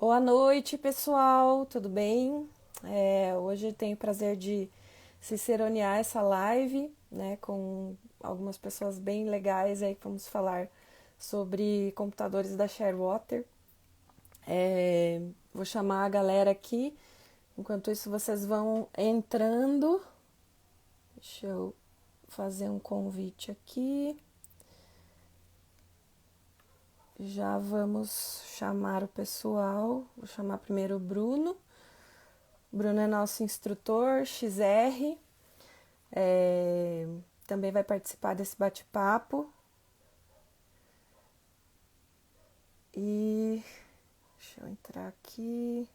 Boa noite, pessoal, tudo bem? Hoje tenho o prazer de ciceronear essa live, né, com algumas pessoas bem legais aí que vamos falar sobre computadores da Sharewater. Vou chamar a galera aqui, enquanto isso vocês vão entrando. Deixa eu fazer um convite aqui. Já vamos chamar o pessoal. Vou chamar primeiro o Bruno. O Bruno é nosso instrutor XR, também vai participar desse bate-papo. E deixa eu entrar aqui.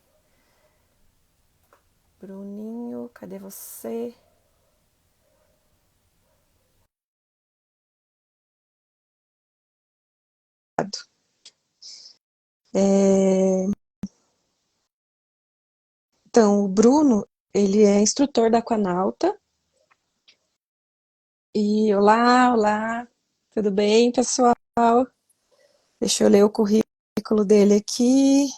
Bruninho, cadê você? É, Então, o Bruno, ele é instrutor da Aquanauta. E olá, olá, tudo bem, pessoal? Deixa eu ler o currículo dele aqui.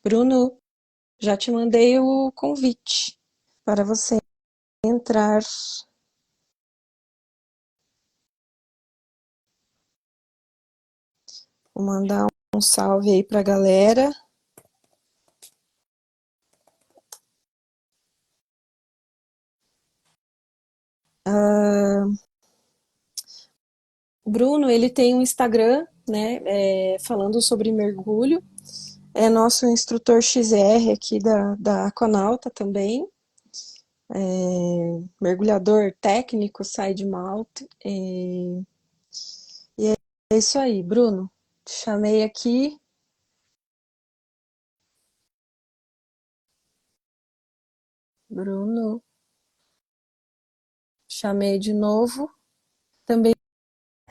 Bruno, já te mandei o convite para você entrar. Vou mandar um salve aí para a galera. O Bruno, ele tem um Instagram, né, falando sobre mergulho. É nosso instrutor XR aqui da Aquanauta também. Mergulhador técnico, side mount. E é isso aí, Bruno. Te chamei aqui. Bruno, chamei de novo. Também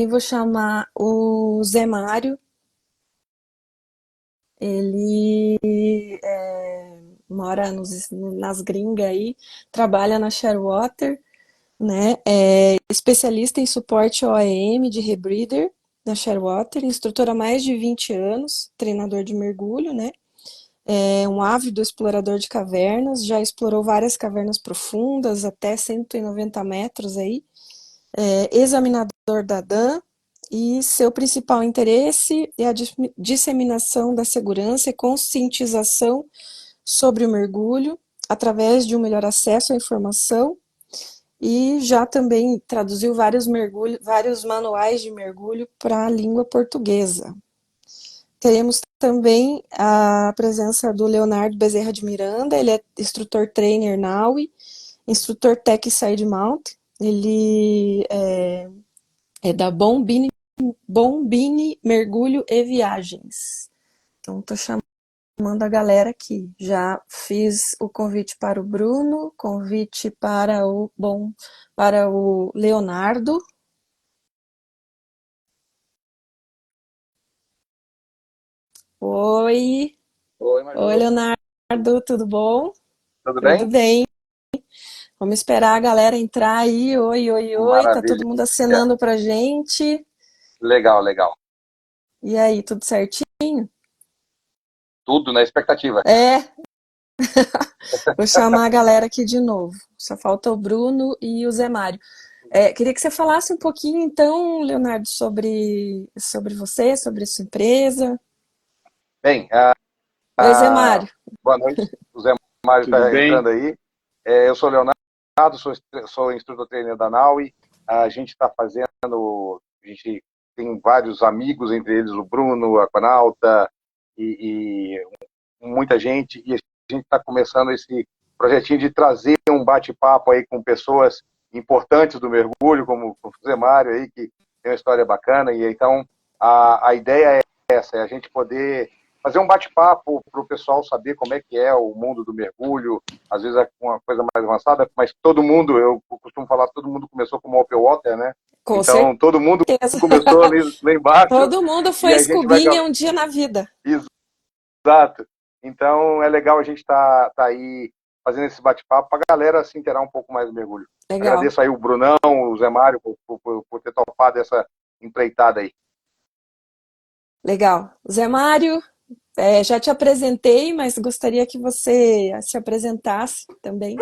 vou chamar o Zé Mário. Ele mora nas gringas aí, trabalha na Sharewater, né? É especialista em suporte OEM de rebreather na Sharewater, instrutor há mais de 20 anos, treinador de mergulho, né? É um ávido explorador de cavernas, já explorou várias cavernas profundas, até 190 metros aí, examinador da DAM, e seu principal interesse é a disseminação da segurança e conscientização sobre o mergulho, através de um melhor acesso à informação, e já também traduziu vários manuais de mergulho para a língua portuguesa. Teremos também a presença do Leonardo Bezerra de Miranda, ele é instrutor trainer NAUI, instrutor Tech Side Mount, ele é da Bombini Mergulho e Viagens. Então, estou chamando a galera aqui. Já fiz o convite para o Bruno, convite para o Leonardo. Oi, Oi, oi, Maju. Leonardo, tudo bom? Tudo Tudo bem? bem. Vamos esperar a galera entrar aí. Oi, oi, oi. Tá Maravilha. todo mundo acenando pra gente. Legal, legal. E aí, tudo certinho? Tudo na expectativa. É, vou chamar a galera aqui de novo. Só falta o Bruno e o Zé Mário. Queria que você falasse um pouquinho, então, Leonardo, sobre você, sobre a sua empresa. Bem, Oi, Zé Mário. boa noite. O Zé Mário Tudo está bem? entrando aí. Eu sou o Leonardo, sou instrutor trainer da NAUI. A gente está a gente tem vários amigos, entre eles o Bruno, a Aquanauta e muita gente. E a gente está começando esse projetinho de trazer um bate-papo aí com pessoas importantes do mergulho, como o Zé Mário aí, que tem uma história bacana. E então a ideia é essa, é a gente poder fazer um bate-papo para o pessoal saber como é que é o mundo do mergulho. Às vezes é uma coisa mais avançada, mas todo mundo, eu costumo falar, todo mundo começou como open water, né? Com Então todo mundo certeza. começou ali, lá embaixo Todo mundo e foi a gente vai. escubinha um dia na vida. Exato. Então é legal a gente tá aí fazendo esse bate-papo para a galera se inteirar um pouco mais do mergulho. Legal. Agradeço aí o Brunão, o Zé Mário por ter topado essa empreitada aí. Legal. Zé Mário, já te apresentei, mas gostaria que você se apresentasse também.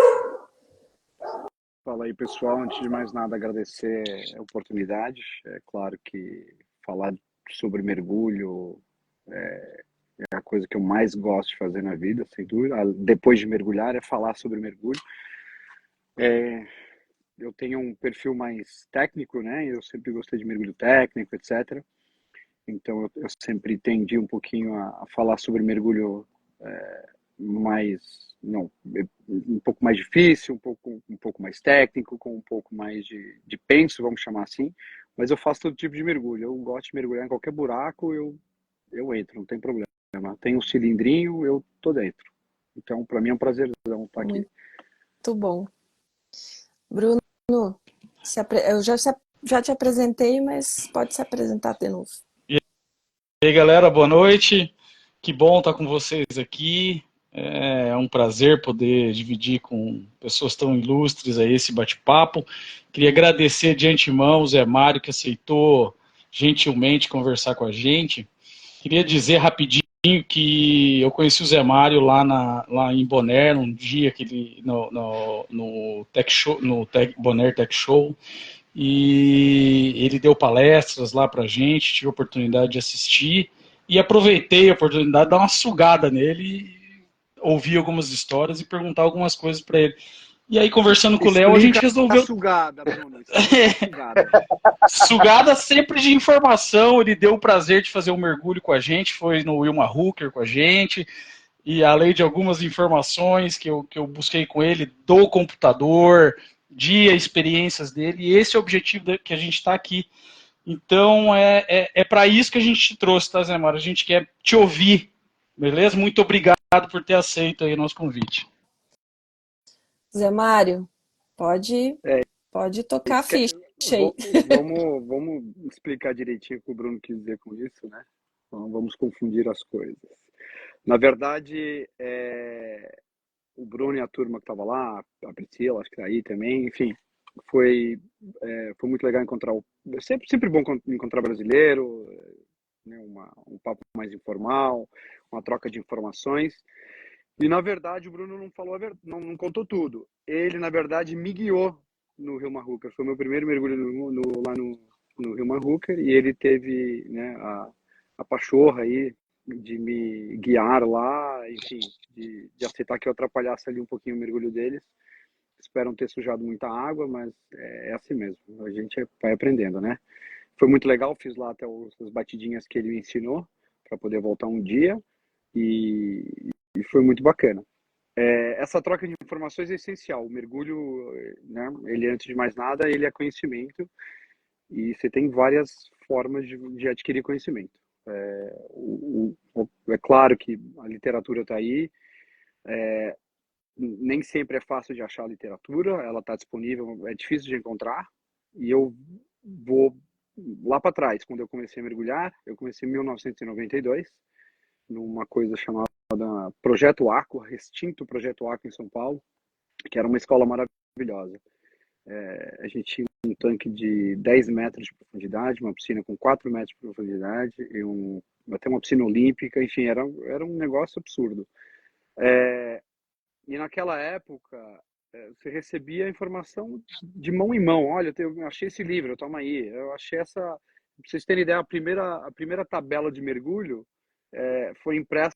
Fala aí, pessoal. Antes de mais nada, agradecer a oportunidade. É claro que falar sobre mergulho é a coisa que eu mais gosto de fazer na vida, sem dúvida. Depois de mergulhar, é falar sobre mergulho. Eu tenho um perfil mais técnico, né? Eu sempre gostei de mergulho técnico, etc. Então, eu sempre tendi um pouquinho a falar sobre mergulho mais, não, um pouco mais difícil, um pouco mais técnico, com um pouco mais de penso, vamos chamar assim, mas eu faço todo tipo de mergulho. Eu gosto de mergulhar em qualquer buraco, eu entro, não tem problema. Tem um cilindrinho, eu tô dentro. Então, para mim é um prazerzão estar aqui. Muito bom. Bruno, eu já te apresentei, mas pode se apresentar de novo. E aí, galera, boa noite. Que bom estar com vocês aqui. É um prazer poder dividir com pessoas tão ilustres aí esse bate-papo. Queria agradecer de antemão o Zé Mário que aceitou gentilmente conversar com a gente. Queria dizer rapidinho que eu conheci o Zé Mário lá em Bonaire, um dia que ele no Tech Show, no Bonaire Tech Show, e ele deu palestras lá pra gente, tive a oportunidade de assistir e aproveitei a oportunidade de dar uma sugada nele, ouvir algumas histórias e perguntar algumas coisas para ele. E aí, conversando com o Léo, a gente Explica a resolveu. sugada, Bruno. Explica a sugada. Sugada sempre de informação, ele deu o prazer de fazer um mergulho com a gente, foi no Wilma Hooker com a gente, e além de algumas informações que eu busquei com ele do computador, de experiências dele, e esse é o objetivo que a gente está aqui. Então, é para isso que a gente te trouxe, tá, Zé Mário? A gente quer te ouvir, beleza? Muito obrigado por ter aceito aí o nosso convite. Zé Mário, pode, É, pode tocar a ficha aí. vamos explicar direitinho o que o Bruno quis dizer com isso, né? Então, vamos confundir as coisas. Na verdade, o Bruno e a turma que estava lá, a Priscila, acho que tá aí também, enfim, foi, foi muito legal encontrar sempre bom encontrar brasileiro, né, um papo mais informal, uma troca de informações. E na verdade o Bruno não falou não contou tudo. Ele na verdade me guiou no Rio Hooker. Foi meu primeiro mergulho lá no Rio Hooker e ele teve, né, a pachorra aí de me guiar lá, enfim, de aceitar que eu atrapalhasse ali um pouquinho o mergulho deles. Espero não ter sujado muita água, mas é assim mesmo. A gente vai aprendendo, né? Foi muito legal, fiz lá até as batidinhas que ele me ensinou para poder voltar um dia e foi muito bacana. Essa troca de informações é essencial. O mergulho, né, ele antes de mais nada, ele é conhecimento e você tem várias formas de adquirir conhecimento. É claro que a literatura está aí, nem sempre é fácil de achar a literatura, ela está disponível, é difícil de encontrar, e eu vou lá para trás, quando eu comecei a mergulhar, eu comecei em 1992, numa coisa chamada Projeto Aqua, extinto Projeto Aqua em São Paulo, que era uma escola maravilhosa. A gente tinha um tanque de 10 metros de profundidade, uma piscina com 4 metros de profundidade, e até uma piscina olímpica, enfim, era um negócio absurdo. E naquela época, você recebia a informação de mão em mão. Olha, eu achei esse livro, toma aí. Eu achei essa. Pra vocês terem ideia, a primeira tabela de mergulho foi impressa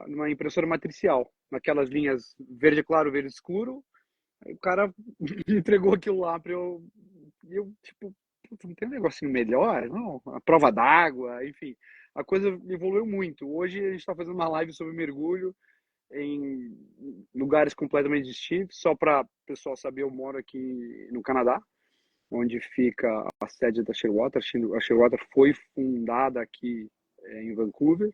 numa impressora matricial, naquelas linhas verde claro, verde escuro. Aí o cara me entregou aquilo lá para eu. E eu, tipo, não tem um negocinho melhor? Não, a prova d'água, enfim. A coisa evoluiu muito. Hoje a gente está fazendo uma live sobre mergulho em lugares completamente distintos. Só para o pessoal saber, eu moro aqui no Canadá, onde fica a sede da Shearwater. A Shearwater foi fundada aqui em Vancouver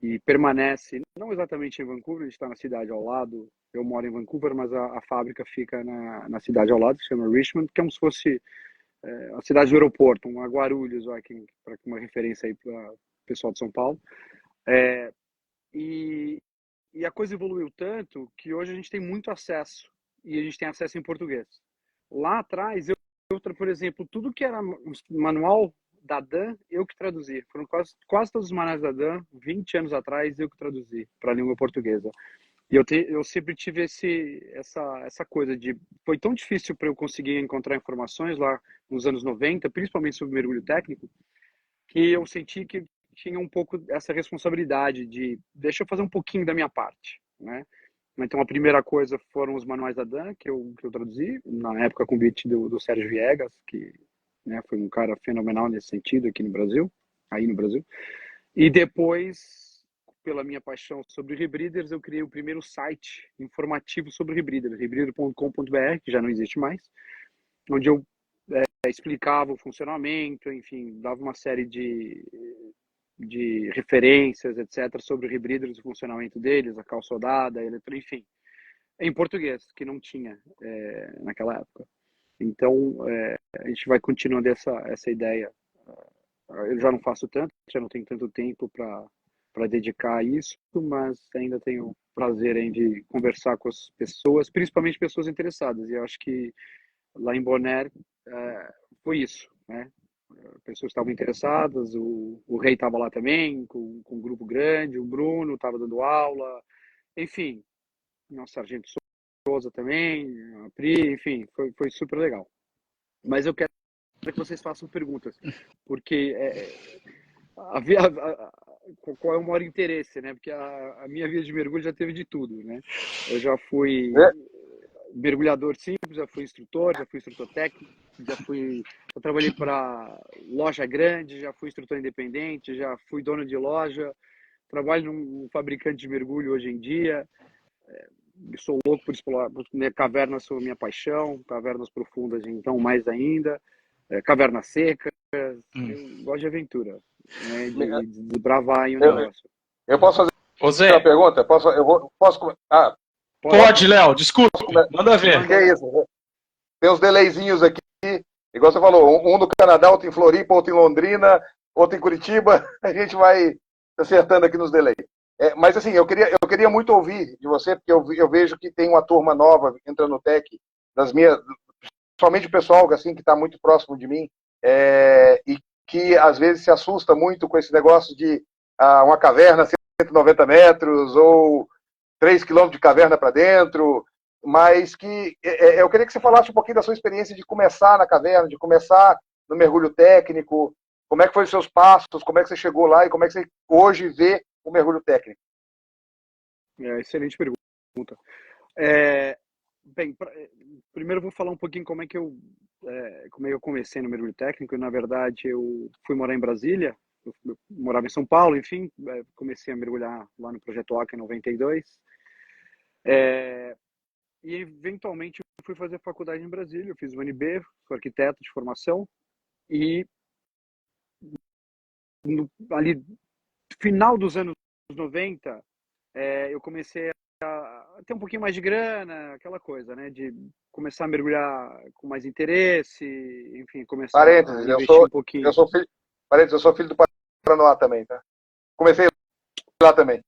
e permanece, não exatamente em Vancouver, a gente está na cidade ao lado. Eu moro em Vancouver, mas a fábrica fica na cidade ao lado, que se chama Richmond, que é como se fosse a cidade do aeroporto, uma Guarulhos, para uma referência aí para o pessoal de São Paulo. E, e a coisa evoluiu tanto que hoje a gente tem muito acesso e a gente tem acesso em português. Lá atrás, por exemplo, tudo que era manual da Dan, eu que traduzi. Foram quase todos os manuais da Dan, 20 anos atrás, eu que traduzi para a língua portuguesa. E eu sempre tive essa coisa de... Foi tão difícil para eu conseguir encontrar informações lá nos anos 90, principalmente sobre mergulho técnico, que eu senti que tinha um pouco essa responsabilidade de deixa eu fazer um pouquinho da minha parte, né? Então a primeira coisa foram os manuais da Dan, que eu traduzi, na época com o convite do Sérgio Viegas, que, né, foi um cara fenomenal nesse sentido aqui no Brasil, aí no Brasil. E depois, pela minha paixão sobre rebreeders, eu criei o primeiro site informativo sobre rebreeder, rebreeder.com.br, que já não existe mais, onde eu explicava o funcionamento, enfim, dava uma série de referências, etc., sobre rebreeders, o funcionamento deles, a calçodada, a enfim, em português, que não tinha naquela época. Então, a gente vai continuando essa ideia. Eu já não faço tanto, já não tenho tanto tempo para dedicar a isso, mas ainda tenho prazer em de conversar com as pessoas, principalmente pessoas interessadas. E eu acho que lá em Bonaire foi isso, né? Pessoas estavam interessadas, o Rei estava lá também, com um grupo grande, o Bruno estava dando aula, enfim, nosso Sargento Souza também, a Pri, enfim, foi super legal. Mas eu quero que vocês façam perguntas, porque qual é o maior interesse, né? Porque a minha vida de mergulho já teve de tudo, né? Eu já fui mergulhador simples, já fui instrutor técnico, eu trabalhei para loja grande, já fui instrutor independente, já fui dono de loja, trabalho num fabricante de mergulho hoje em dia, sou louco por explorar, cavernas são minha paixão, cavernas profundas então mais ainda, cavernas secas, eu gosto de aventura, né, de desbravar aí o negócio. Eu posso fazer Ô Zé, uma pergunta? Posso? pode, Léo, desculpe, manda ver. Que é isso? Tem uns delayzinhos aqui, igual você falou, um no Canadá, outro em Floripa, outro em Londrina, outro em Curitiba, a gente vai acertando aqui nos delays. Mas assim, eu queria muito ouvir de você, porque eu vejo que tem uma turma nova entrando no TEC, principalmente o pessoal assim, que está muito próximo de mim, e que às vezes se assusta muito com esse negócio de uma caverna 190 metros ou 3 quilômetros de caverna para dentro, mas que eu queria que você falasse um pouquinho da sua experiência de começar na caverna, de começar no mergulho técnico, como é que foram os seus passos, como é que você chegou lá e como é que você hoje vê o mergulho técnico. Excelente pergunta. Bem, primeiro eu vou falar um pouquinho como é que eu comecei no mergulho técnico. Na verdade, eu fui morar em Brasília, eu morava em São Paulo, enfim, comecei a mergulhar lá no Projeto Oca em 92. E eventualmente eu fui fazer faculdade em Brasília, eu fiz o UNB, sou arquiteto de formação, e ali, final dos anos 90, eu comecei a ter um pouquinho mais de grana, aquela coisa, né, de começar a mergulhar com mais interesse, enfim, começar a investir um pouquinho. Eu sou filho do Paranoá também, tá? Comecei lá também.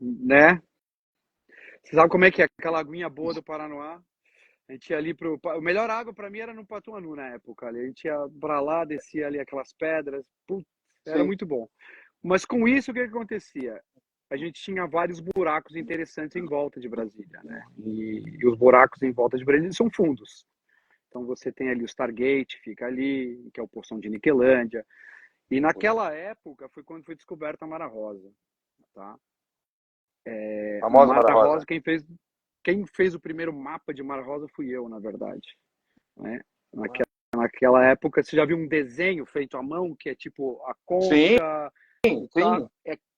Né? Você sabe como é que é aquela aguinha boa do Paranoá? A gente ia ali a melhor água para mim era no Patuanu na época. Ali. A gente ia para lá, descia ali aquelas pedras. Putz, era muito bom. Mas com isso, o que acontecia? A gente tinha vários buracos interessantes em volta de Brasília, né? E os buracos em volta de Brasília são fundos. Então você tem ali o Stargate, fica ali, que é o Poção de Niquelândia. E naquela época foi quando foi descoberta a Mara Rosa, tá? Famosa Mara Mara Rosa, quem fez o primeiro mapa de Mara Rosa fui eu, na verdade. Né? Naquela época, você já viu um desenho feito à mão, que é tipo a concha? Sim.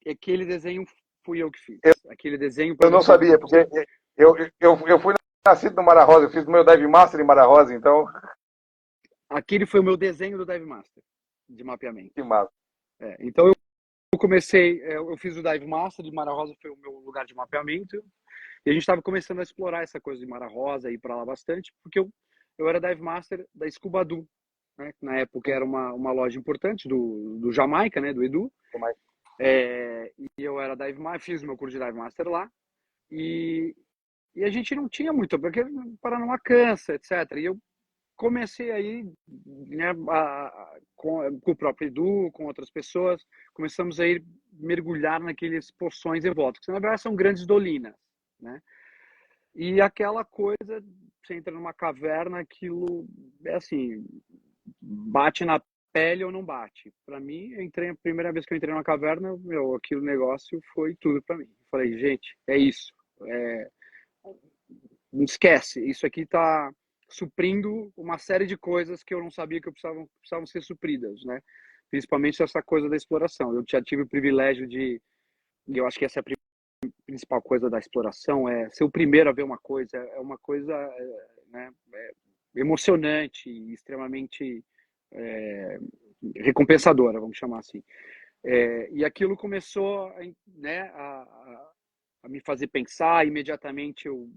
Aquele desenho fui eu que fiz. Aquele desenho Eu não sabia, porque eu fui nascido no Mara Rosa, eu fiz o meu Dive Master em Mara Rosa, então... Aquele foi o meu desenho do Dive Master, de mapeamento. Que massa. Então eu comecei, eu fiz o Dive Master, de Mara Rosa foi o meu lugar de mapeamento, e a gente estava começando a explorar essa coisa de Mara Rosa, ir para lá bastante, porque eu era Dive Master da Scubadu, né? Na época era uma loja importante do Jamaica, né? Do Edu. E eu era Dive Master, fiz o meu curso de Dive Master lá, e a gente não tinha muito, porque Paraná cansa, etc. E eu comecei aí, né, com o próprio Edu, com outras pessoas, começamos a ir mergulhar naqueles poções evóticos, que na verdade são grandes dolinas, né? E aquela coisa, você entra numa caverna, aquilo é assim, bate na pele ou não bate. Para mim, eu entrei, a primeira vez que eu entrei numa caverna, meu, aquele negócio foi tudo para mim. Falei, gente, é isso. Não esquece, isso aqui está suprindo uma série de coisas que eu não sabia que precisavam ser supridas, né? Principalmente essa coisa da exploração. Eu já tive o privilégio e eu acho que essa é a principal coisa da exploração, é ser o primeiro a ver uma coisa, é uma coisa, né, emocionante, extremamente recompensadora, vamos chamar assim. E aquilo começou, né, a me fazer pensar. Imediatamente eu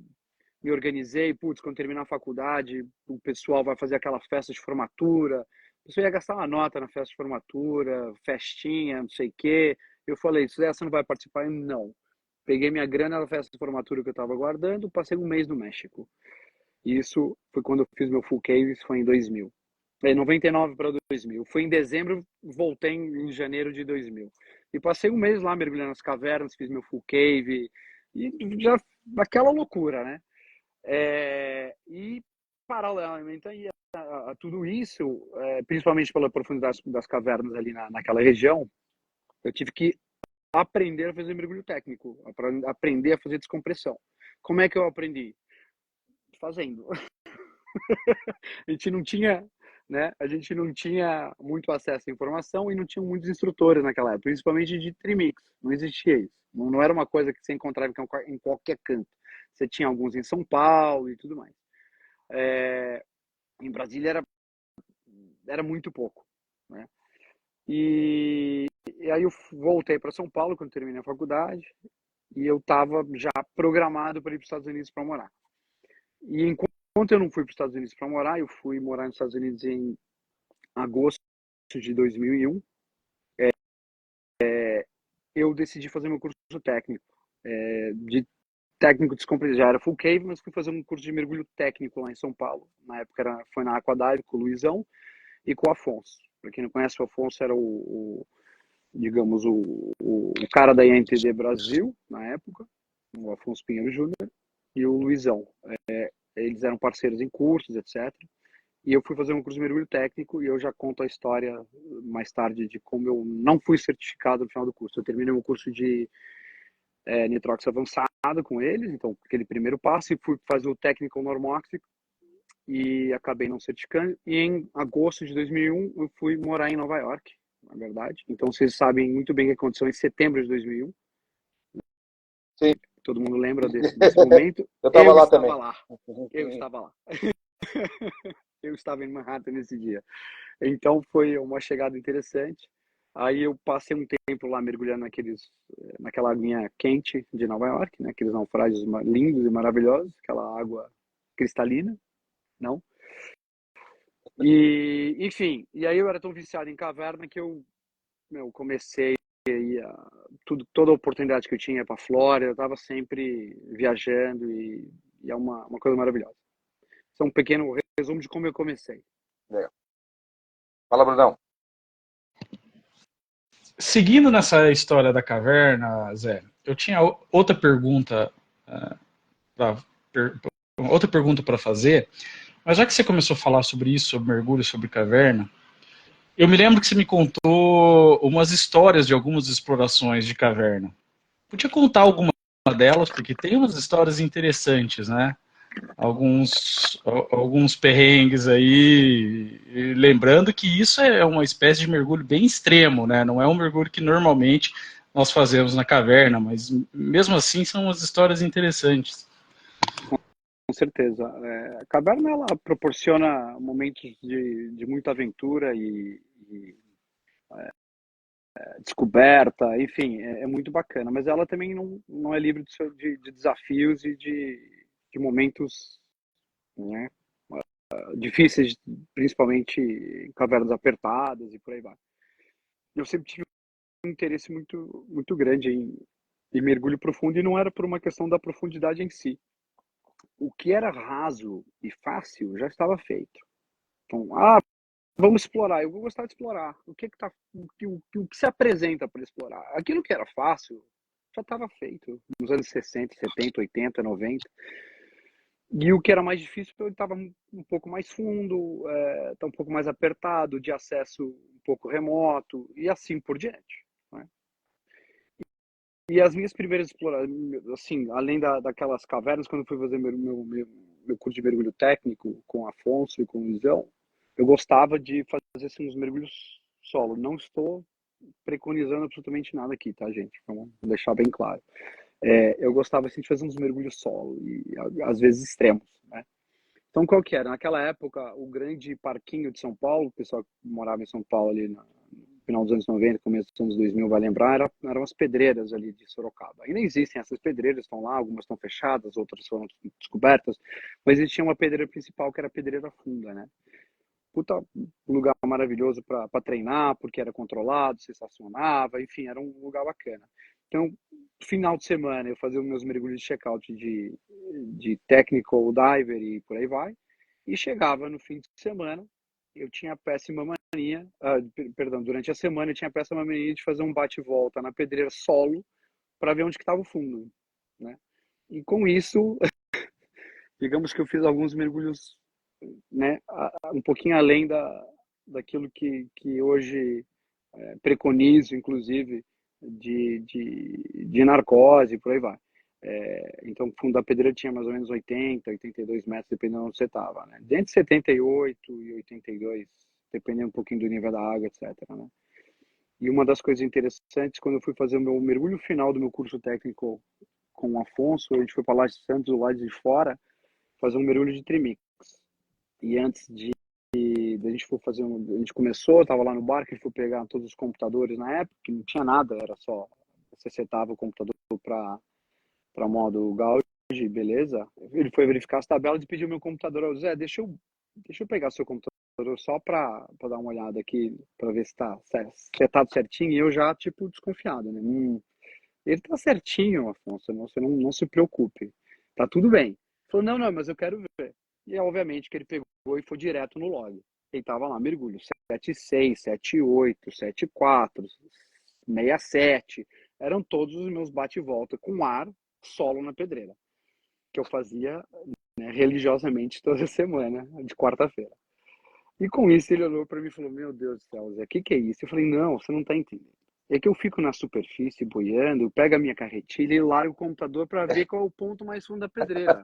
me organizei, putz, quando terminar a faculdade, o pessoal vai fazer aquela festa de formatura, o pessoal ia gastar uma nota na festa de formatura, festinha, não sei o quê. Eu falei, você não vai participar? Não. Peguei minha grana na festa de formatura que eu estava guardando, passei um mês no México. E isso foi quando eu fiz meu full cave, isso foi em 2000. 99 para 2000. Foi em dezembro, voltei em janeiro de 2000. E passei um mês lá mergulhando nas cavernas, fiz meu full cave, e já aquela loucura, né? E paralelamente a tudo isso, principalmente pela profundidade das cavernas ali naquela região, eu tive que aprender a fazer mergulho técnico, aprender a fazer descompressão. Como é que eu aprendi? Fazendo. A gente não tinha, né? A gente não tinha muito acesso à informação e não tinha muitos instrutores naquela época, principalmente de trimix. Não existia isso. Não era uma coisa que você encontrava em qualquer canto. Você tinha alguns em São Paulo e tudo mais. Em Brasília era muito pouco, né? E aí eu voltei para São Paulo quando terminei a faculdade e eu estava já programado para ir para os Estados Unidos para morar. E enquanto eu não fui para os Estados Unidos para morar, eu fui morar nos Estados Unidos em agosto de 2001. Eu decidi fazer meu curso técnico, de técnico de descompressão. Já era full cave, mas fui fazer um curso de mergulho técnico lá em São Paulo. Na época foi na Aquadive com o Luizão e com o Afonso. Para quem não conhece, o Afonso era digamos, o cara da INTD Brasil, na época, o Afonso Pinheiro Júnior, e o Luizão. Eles eram parceiros em cursos, etc. E eu fui fazer um curso de mergulho técnico e eu já conto a história mais tarde de como eu não fui certificado no final do curso. Eu terminei um curso de nitrox avançado com eles, então aquele primeiro passo, e fui fazer o técnico normoxic e acabei não certificando. E em agosto de 2001 eu fui morar em Nova York, na verdade. Então vocês sabem muito bem o que aconteceu em setembro de 2001. Sim. Todo mundo lembra desse momento. Eu estava lá também. Eu estava lá. Eu estava em Manhattan nesse dia. Então foi uma chegada interessante. Aí eu passei um tempo lá mergulhando naquela aguinha quente de Nova York, né? Aqueles naufrágios lindos e maravilhosos, aquela água cristalina, não? E, enfim, e aí eu era tão viciado em caverna que eu comecei toda a oportunidade que eu tinha para Flórida, eu estava sempre viajando e é uma coisa maravilhosa. Isso é um pequeno resumo de como eu comecei. Legal. Fala, Brunão. Seguindo nessa história da caverna, Zé, eu tinha outra pergunta para fazer, mas já que você começou a falar sobre isso, sobre mergulho, sobre caverna, eu me lembro que você me contou umas histórias de algumas explorações de caverna. Podia contar alguma delas, porque tem umas histórias interessantes, né? Alguns perrengues aí, e lembrando que isso é uma espécie de mergulho bem extremo, né? Não é um mergulho que normalmente nós fazemos na caverna, mas mesmo assim são umas histórias interessantes. Com certeza. A caverna ela proporciona momentos de muita aventura e descoberta, enfim, é muito bacana, mas ela também não é livre de desafios e de momentos, né, difíceis, principalmente em cavernas apertadas e por aí vai. Eu sempre tive um interesse muito, muito grande em mergulho profundo e não era por uma questão da profundidade em si. O que era raso e fácil já estava feito. Então, vamos explorar. Eu vou gostar de explorar. O que se apresenta para explorar? Aquilo que era fácil já estava feito nos anos 60, 70, 80, 90. E o que era mais difícil, ele estava um pouco mais fundo, tá um pouco mais apertado, de acesso um pouco remoto, e assim por diante. Né? E as minhas primeiras explorações, assim, além daquelas cavernas, quando eu fui fazer meu curso de mergulho técnico com o Afonso e com o Luizão, eu gostava de fazer assim, uns mergulhos solo. Não estou preconizando absolutamente nada aqui, tá, gente? Vamos deixar bem claro. Eu gostava assim, de fazer uns mergulhos solo, e às vezes extremos, né? Então, qual que era? Naquela época, o grande parquinho de São Paulo, o pessoal que morava em São Paulo ali no final dos anos 90, começo dos anos 2000 vai lembrar, eram as pedreiras ali de Sorocaba. Ainda existem essas pedreiras, estão lá, algumas estão fechadas, outras foram descobertas, mas existia uma pedreira principal que era a Pedreira Funda, né? Puta lugar maravilhoso para treinar, porque era controlado, se estacionava, enfim, era um lugar bacana. Então, final de semana, eu fazia os meus mergulhos de check-out de technical diver e por aí vai, e chegava no fim de semana, eu tinha a péssima mania, perdão, durante a semana eu tinha a péssima mania de fazer um bate-volta na pedreira solo para ver onde que estava o fundo, né? E com isso, digamos que eu fiz alguns mergulhos, né, um pouquinho além daquilo que hoje preconizo, inclusive, de narcose, por aí vai. Então, o fundo da pedreira tinha mais ou menos 80, 82 metros, dependendo de onde você estava. Né? Dentro de 78 e 82, dependendo um pouquinho do nível da água, etc. Né? E uma das coisas interessantes, quando eu fui fazer o meu mergulho final do meu curso técnico com o Afonso, a gente foi para lá de Santos, do lado de fora, fazer um mergulho de trimix. E antes a gente for fazer a gente começou, estava lá no barco, a gente foi pegar todos os computadores na época, que não tinha nada, era só você setava o computador para modo Gauge, beleza. Ele foi verificar as tabelas e pediu meu computador. Zé, deixa eu pegar seu computador só para dar uma olhada aqui, para ver se está setado certinho. E eu já, tipo, desconfiado, né? Ele tá certinho, Afonso, você não se preocupe. Tá tudo bem. Ele falou, não, mas eu quero ver. E obviamente que ele pegou e foi direto no log. Ele tava lá, mergulho 76, 78, 74, 67. Eram todos os meus bate-volta com ar solo na pedreira. Que eu fazia, né, religiosamente toda semana, de quarta-feira. E com isso ele olhou para mim e falou, meu Deus do céu, Zé, o que é isso? Eu falei, não, você não tá entendendo. É que eu fico na superfície boiando, eu pego a minha carretilha e largo o computador para ver qual é o ponto mais fundo da pedreira.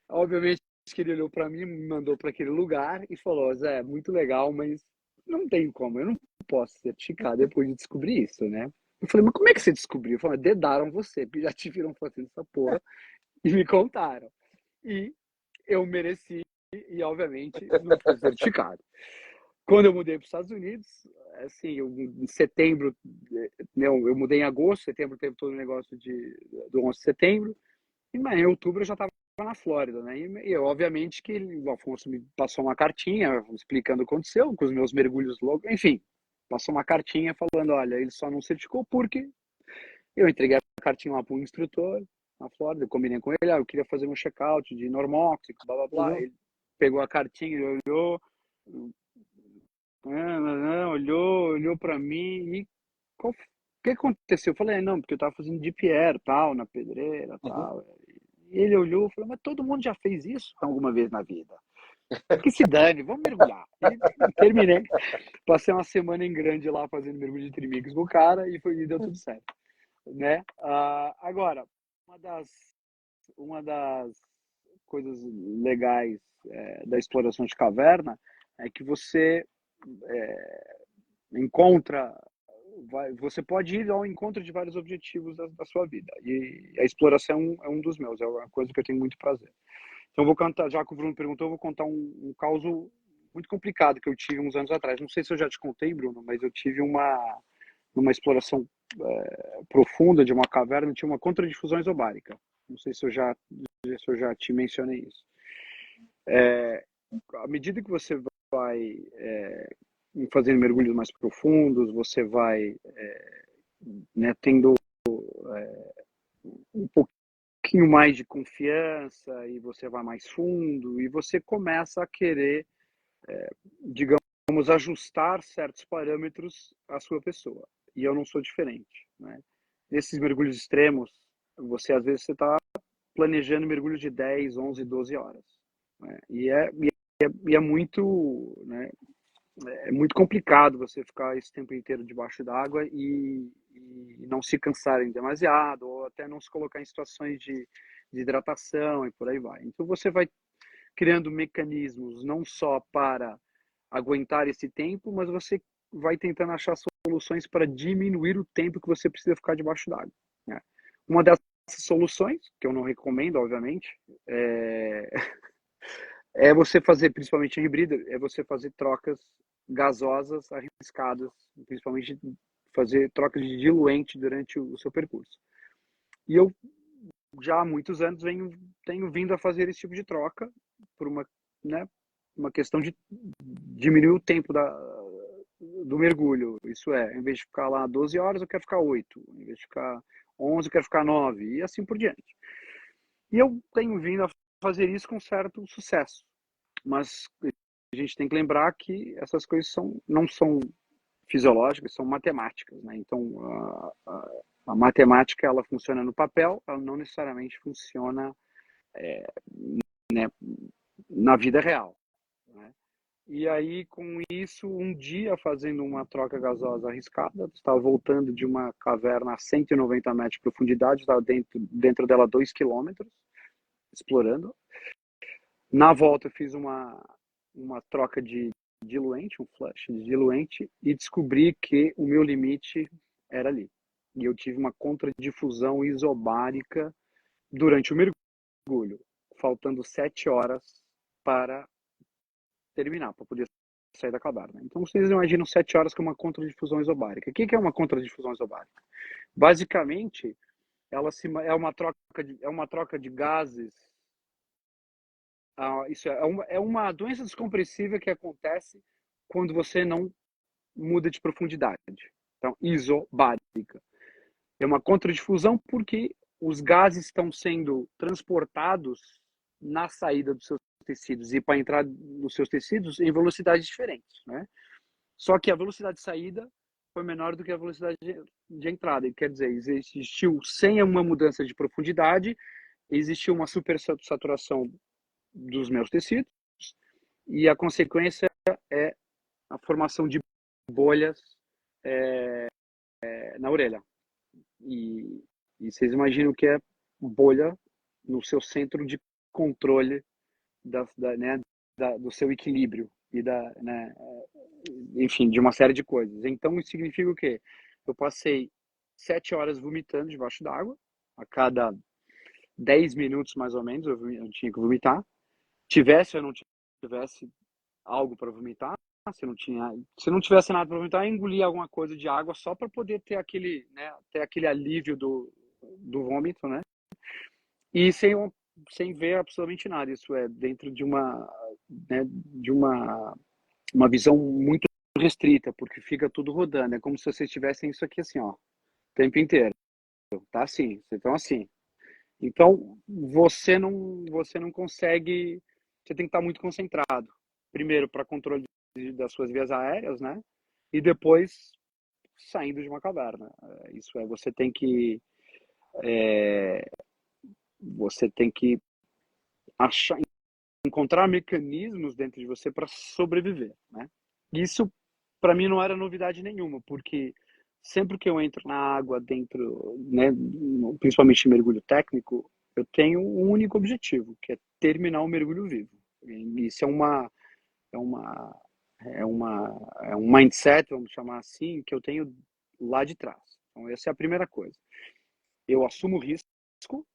Obviamente que ele olhou para mim, me mandou para aquele lugar e falou, Zé, muito legal, mas não tem como, eu não posso certificar depois de descobrir isso, né? Eu falei, mas como é que você descobriu? Eu falei, dedaram você, porque já te viram fazendo essa porra e me contaram. E eu mereci e, obviamente, não fui certificado. Quando eu mudei para os Estados Unidos, assim, em setembro, não, eu mudei em agosto, setembro teve todo o negócio do 11 de setembro, e em outubro eu já estava na Flórida, né? E obviamente que o Afonso me passou uma cartinha explicando o que aconteceu com os meus mergulhos loucos, enfim, passou uma cartinha falando, olha, ele só não certificou porque eu entreguei a cartinha lá para um instrutor na Flórida, eu combinei com ele, eu queria fazer um check-out de normóxico, blá blá blá, ele pegou a cartinha, ele olhou, olhou para mim e o que aconteceu? Eu falei, não, porque eu tava fazendo DPR, tal, na pedreira, tal. E ele olhou e falou, mas todo mundo já fez isso alguma vez na vida. Que se dane, vamos mergulhar. E terminei. Passei uma semana em grande lá fazendo mergulho de trimix com o cara e deu tudo certo. Né? Agora, uma das coisas legais da exploração de caverna é que você você pode ir ao encontro de vários objetivos da sua vida. E a exploração é um dos meus, é uma coisa que eu tenho muito prazer. Então, eu vou contar, já que o Bruno perguntou, eu vou contar um caos muito complicado que eu tive uns anos atrás. Não sei se eu já te contei, Bruno, mas eu tive uma exploração profunda de uma caverna, tinha uma contradifusão isobárica. Não sei se eu já te mencionei isso. À medida que você vai fazendo mergulhos mais profundos, você vai né, tendo um pouquinho mais de confiança e você vai mais fundo e você começa a querer digamos, ajustar certos parâmetros à sua pessoa. E eu não sou diferente, né? Nesses mergulhos extremos, às vezes você está planejando mergulho de 10, 11, 12 horas, né? E é muito, né, é muito complicado você ficar esse tempo inteiro debaixo d'água e não se cansarem demasiado, ou até não se colocar em situações de hidratação e por aí vai. Então você vai criando mecanismos não só para aguentar esse tempo, mas você vai tentando achar soluções para diminuir o tempo que você precisa ficar debaixo d'água, né? Uma dessas soluções, que eu não recomendo, obviamente, é você fazer, principalmente em híbrido, é você fazer trocas gasosas arriscadas, principalmente fazer trocas de diluente durante o seu percurso. E eu já há muitos anos tenho vindo a fazer esse tipo de troca por né, uma questão de diminuir o tempo do mergulho. Isso é, em vez de ficar lá 12 horas, eu quero ficar 8. Em vez de ficar 11, eu quero ficar 9. E assim por diante. E eu tenho vindo a fazer isso com certo sucesso. Mas a gente tem que lembrar que essas coisas não são fisiológicas, são matemáticas, né? Então, a matemática, ela funciona no papel, ela não necessariamente funciona, né, na vida real, né? E aí, com isso, um dia, fazendo uma troca gasosa arriscada, estava voltando de uma caverna a 190 metros de profundidade, estava dentro dela 2 quilômetros, explorando. Na volta, eu fiz uma troca de diluente, um flush de diluente, e descobri que o meu limite era ali. E eu tive uma contradifusão isobárica durante o mergulho, faltando 7 horas para terminar, para poder sair da caverna. Então, vocês imaginam 7 horas com uma contradifusão isobárica. O que é uma contradifusão isobárica? Basicamente, é uma troca de gases. Isso é uma doença descompressiva que acontece quando você não muda de profundidade. Então, isobárica. É uma contradifusão porque os gases estão sendo transportados na saída dos seus tecidos e para entrar nos seus tecidos em velocidades diferentes, né? Só que a velocidade de saída foi menor do que a velocidade de entrada. E quer dizer, existiu, sem uma mudança de profundidade, existiu uma supersaturação dos meus tecidos e a consequência é a formação de bolhas na orelha. E vocês imaginam o que é bolha no seu centro de controle né, do seu equilíbrio e né, enfim, de uma série de coisas. Então, isso significa o quê? Eu passei 7 horas vomitando debaixo d'água, a cada 10 minutos mais ou menos eu tinha que vomitar. Tivesse ou não tivesse algo para vomitar, se não tivesse nada para vomitar, eu engolia alguma coisa de água só para poder ter aquele, né, ter aquele alívio do vômito, né? E sem ver absolutamente nada. Isso é dentro de né, de uma visão muito restrita, porque fica tudo rodando. É como se vocês tivessem isso aqui assim, ó, o tempo inteiro. Tá assim, vocês estão assim. Então, você não consegue, você tem que estar muito concentrado. Primeiro, para controle das suas vias aéreas, né? E depois, saindo de uma caverna. Isso é, você tem que encontrar mecanismos dentro de você para sobreviver, né? Isso, para mim, não era novidade nenhuma, porque sempre que eu entro na água dentro, né, principalmente em mergulho técnico, eu tenho um único objetivo, que é terminar o mergulho vivo. E isso é uma é um mindset, vamos chamar assim, que eu tenho lá de trás. Então essa é a primeira coisa. Eu assumo o risco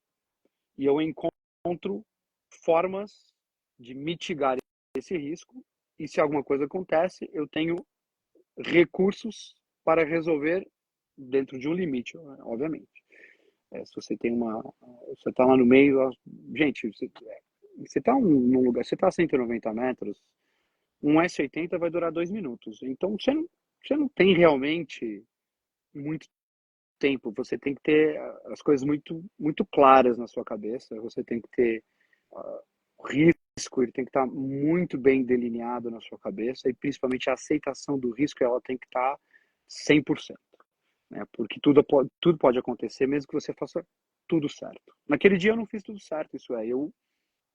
e eu encontro formas de mitigar esse risco, e se alguma coisa acontece, eu tenho recursos para resolver dentro de um limite, obviamente. Se você tem você está lá no meio, gente, você está num lugar, você está a 190 metros, um S80 vai durar 2 minutos. Então você não tem realmente muito tempo. Você tem que ter as coisas muito claras na sua cabeça. Você tem que ter o risco risco ele tem que estar muito bem delineado na sua cabeça e principalmente a aceitação do risco ela tem que estar 100%, né? Porque tudo pode acontecer mesmo que você faça tudo certo. Naquele dia eu não fiz tudo certo, isso é,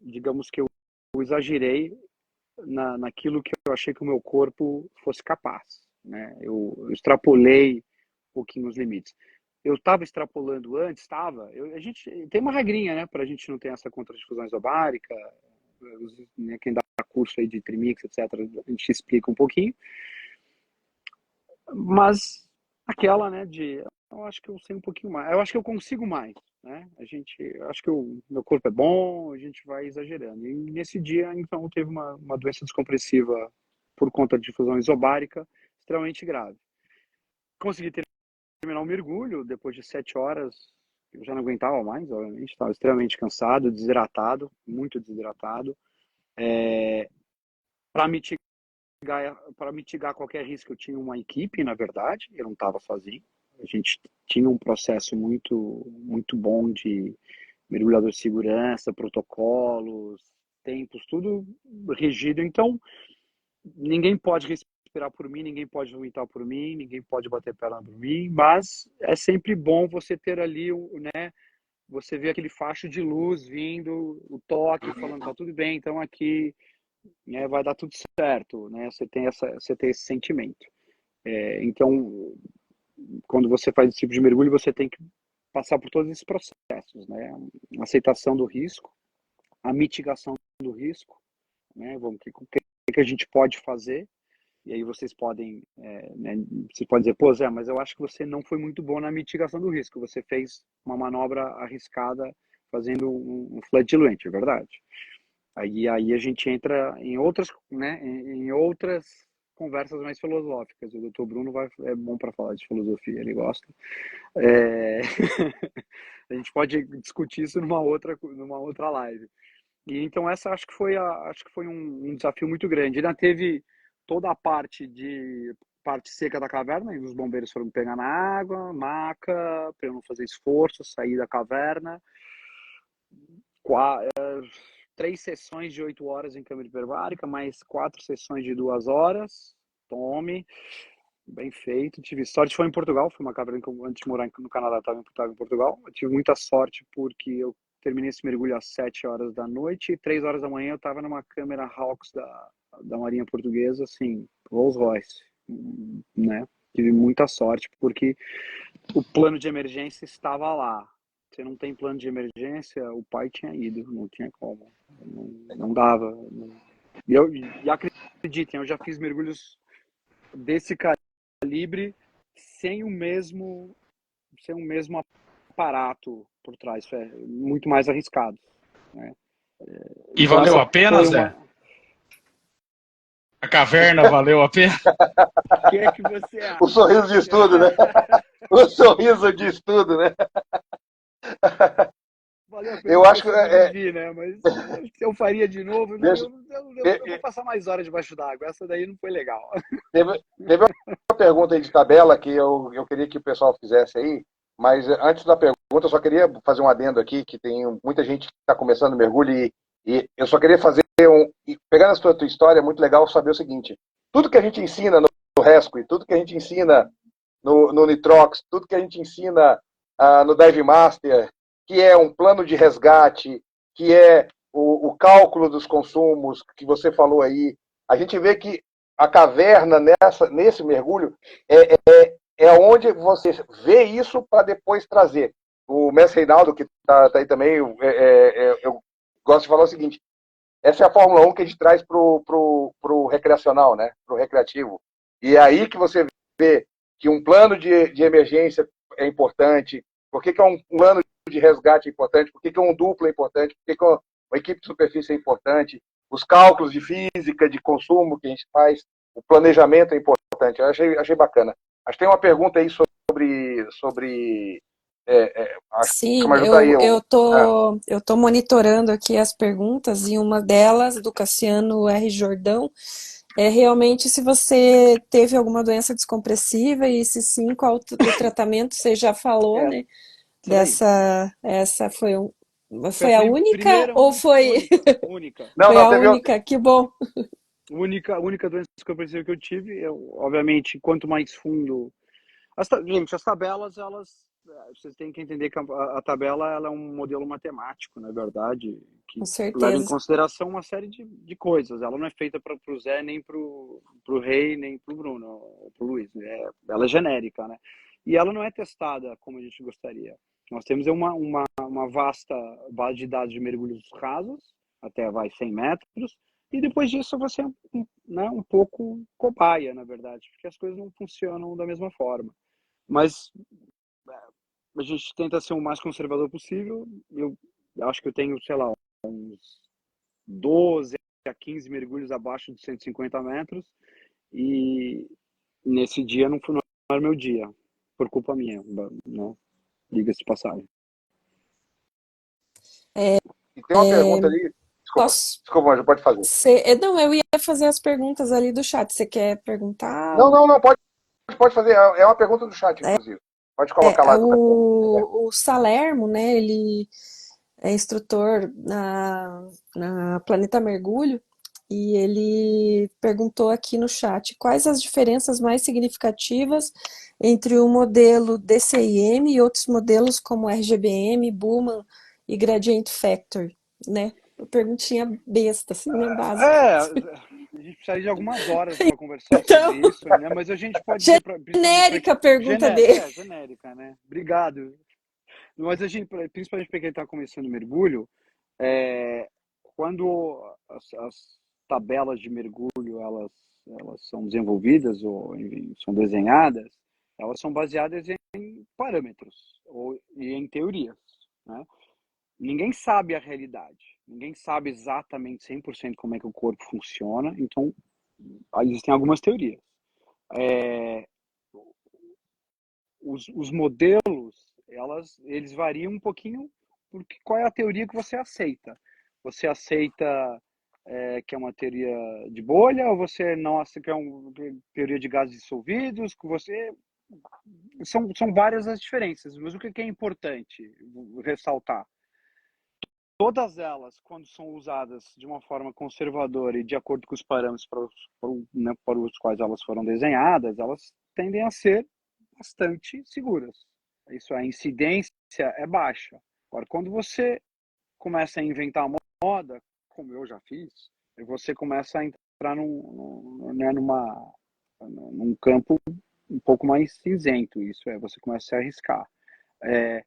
digamos que eu exagerei naquilo que eu achei que o meu corpo fosse capaz, né? Eu extrapolei um pouquinho os limites. Eu estava extrapolando antes, estava. A gente tem uma regrinha, né, para a gente não ter essa contradifusão isobárica, né, quem dá curso aí de trimix, etc., a gente explica um pouquinho, mas aquela, né, eu acho que eu sei um pouquinho mais, eu acho que eu consigo mais, né, eu acho que o meu corpo é bom, a gente vai exagerando. E nesse dia, então, teve uma doença descompressiva por conta de difusão isobárica extremamente grave. Consegui terminar o mergulho, depois de 7 horas, eu já não aguentava mais, obviamente, estava extremamente cansado, desidratado, muito desidratado. Para mitigar qualquer risco, eu tinha uma equipe, na verdade, eu não estava sozinho. A gente tinha um processo muito, muito bom de mergulhador de segurança, protocolos, tempos, tudo regido. Então, ninguém pode respirar por mim, ninguém pode vomitar por mim, ninguém pode bater perna por mim, mas é sempre bom você ter ali, né, você vê aquele facho de luz vindo, o toque falando, tá tudo bem, então aqui, né, vai dar tudo certo, né, você tem esse sentimento. Então, quando você faz esse tipo de mergulho, você tem que passar por todos esses processos, né, a aceitação do risco, a mitigação do risco, né, o que a gente pode fazer. E aí vocês podem, né, você pode dizer, pô, Zé, mas eu acho que você não foi muito bom na mitigação do risco. Você fez uma manobra arriscada fazendo um flood diluente, é verdade. Aí a gente entra em outras, né, em outras conversas mais filosóficas. O Dr. Bruno é bom para falar de filosofia, ele gosta. É... a gente pode discutir isso numa outra live. E então essa acho que foi um desafio muito grande. Ainda teve toda a parte seca da caverna, e os bombeiros foram pegar na água, maca, para eu não fazer esforço, sair da caverna. 3 sessões de 8 horas em câmara hiperbárica, mais 4 sessões de 2 horas. Tome, bem feito. Tive sorte, foi em Portugal, foi uma caverna que eu, antes de morar no Canadá, estava em Portugal. Eu tive muita sorte porque eu terminei esse mergulho às 7 horas da noite e 3 horas da manhã eu estava numa câmera Hawks da Marinha Portuguesa, assim, Rolls Royce, né? Tive muita sorte porque o plano de emergência estava lá. Você não tem plano de emergência, o pai tinha ido, não tinha como, não dava. E acreditem, eu já fiz mergulhos desse calibre sem o mesmo aparato por trás, é muito mais arriscado, né? E Então valeu essa a pena, foi Zé? A caverna valeu a pena? O que é que você O acha? sorriso diz tudo, né? O sorriso diz tudo, né? Valeu a pena Eu porque acho eu que sobrevivi, né? Mas se eu faria de novo, não, deixa, eu vou passar mais horas debaixo d'água. Essa daí não foi legal. teve uma pergunta aí de tabela que eu queria que o pessoal fizesse aí, mas antes da pergunta, eu só queria fazer um adendo aqui, que tem muita gente que está começando mergulho e eu só queria fazer pegando a tua história, é muito legal saber o seguinte, tudo que a gente ensina no Rescue, tudo que a gente ensina no Nitrox, tudo que a gente ensina no Dive Master, que é um plano de resgate, que é o cálculo dos consumos que você falou aí, a gente vê que a caverna nesse mergulho é onde você vê isso para depois trazer. O mestre Reinaldo, que está aí também, eu gosto de falar o seguinte, essa é a Fórmula 1 que a gente traz pro recreacional, né? Pro recreativo. E é aí que você vê que um plano de emergência é importante, por que um plano de resgate é importante, por que um duplo é importante, por que uma equipe de superfície é importante, os cálculos de física, de consumo que a gente faz, o planejamento é importante. Eu achei bacana. Acho que tem uma pergunta aí sobre acho que Sim, me ajuda aí. eu tô monitorando aqui as perguntas e uma delas, do Cassiano R. Jordão, é realmente se você teve alguma doença descompressiva e se sim, qual o tratamento, você já falou, É, né? isso daí. Essa foi um. Foi a Foi a única primeira, ou foi, única. Não, foi não, a teve. única? Que bom. Única doença que eu percebi que eu tive. Eu, obviamente, quanto mais fundo. Gente, as tabelas, elas. Vocês têm que entender que a tabela ela é um modelo matemático, na verdade, Com que leva em certeza. consideração uma série de coisas. Ela não é feita para o Zé, nem para o Rei, nem para o Bruno, ou para o Luiz. Ela é genérica, né? E ela não é testada como a gente gostaria. Nós temos uma vasta base de dados de mergulhos rasos, até vai 100 metros, e depois disso você é né, um pouco cobaia, na verdade, porque as coisas não funcionam da mesma forma. Mas a gente tenta ser o mais conservador possível. Eu acho que eu tenho, sei lá, uns 12 a 15 mergulhos abaixo de 150 metros. E nesse dia não era meu dia, por culpa minha, né? Diga-se de passagem. E tem uma pergunta ali. Desculpa, Posso desculpa, já pode fazer. Não, eu ia fazer as perguntas ali do chat. Você quer perguntar? Não, não, não, pode fazer. É uma pergunta do chat, inclusive. Pode colocar lá. O Salermo, né? Ele é instrutor na Planeta Mergulho e ele perguntou aqui no chat quais as diferenças mais significativas entre o modelo DCIM e outros modelos como RGBM, Bowman e Gradient Factor, né? Uma perguntinha besta, assim, né? Básica. A gente precisaria de algumas horas para conversar Então, sobre isso, né? Mas a gente pode dizer, principalmente para genérica a pergunta dele. genérica, né? Obrigado. Mas a gente, principalmente para quem está começando o mergulho, é, quando as tabelas de mergulho elas são desenvolvidas ou enfim, são desenhadas, elas são baseadas em parâmetros e em teorias, né? Ninguém sabe a realidade, ninguém sabe exatamente 100% como é que o corpo funciona, então existem algumas teorias. É, os modelos, eles variam um pouquinho porque qual é a teoria que você aceita. Você aceita que é uma teoria de bolha ou você não aceita que é uma teoria de gases dissolvidos? Que você são várias as diferenças, mas o que é importante ressaltar? Todas elas, quando são usadas de uma forma conservadora e de acordo com os parâmetros para os quais elas foram desenhadas, elas tendem a ser bastante seguras. Isso, a incidência é baixa. Agora, quando você começa a inventar moda, como eu já fiz, você começa a entrar num campo um pouco mais cinzento. Isso é, você começa a se arriscar. É,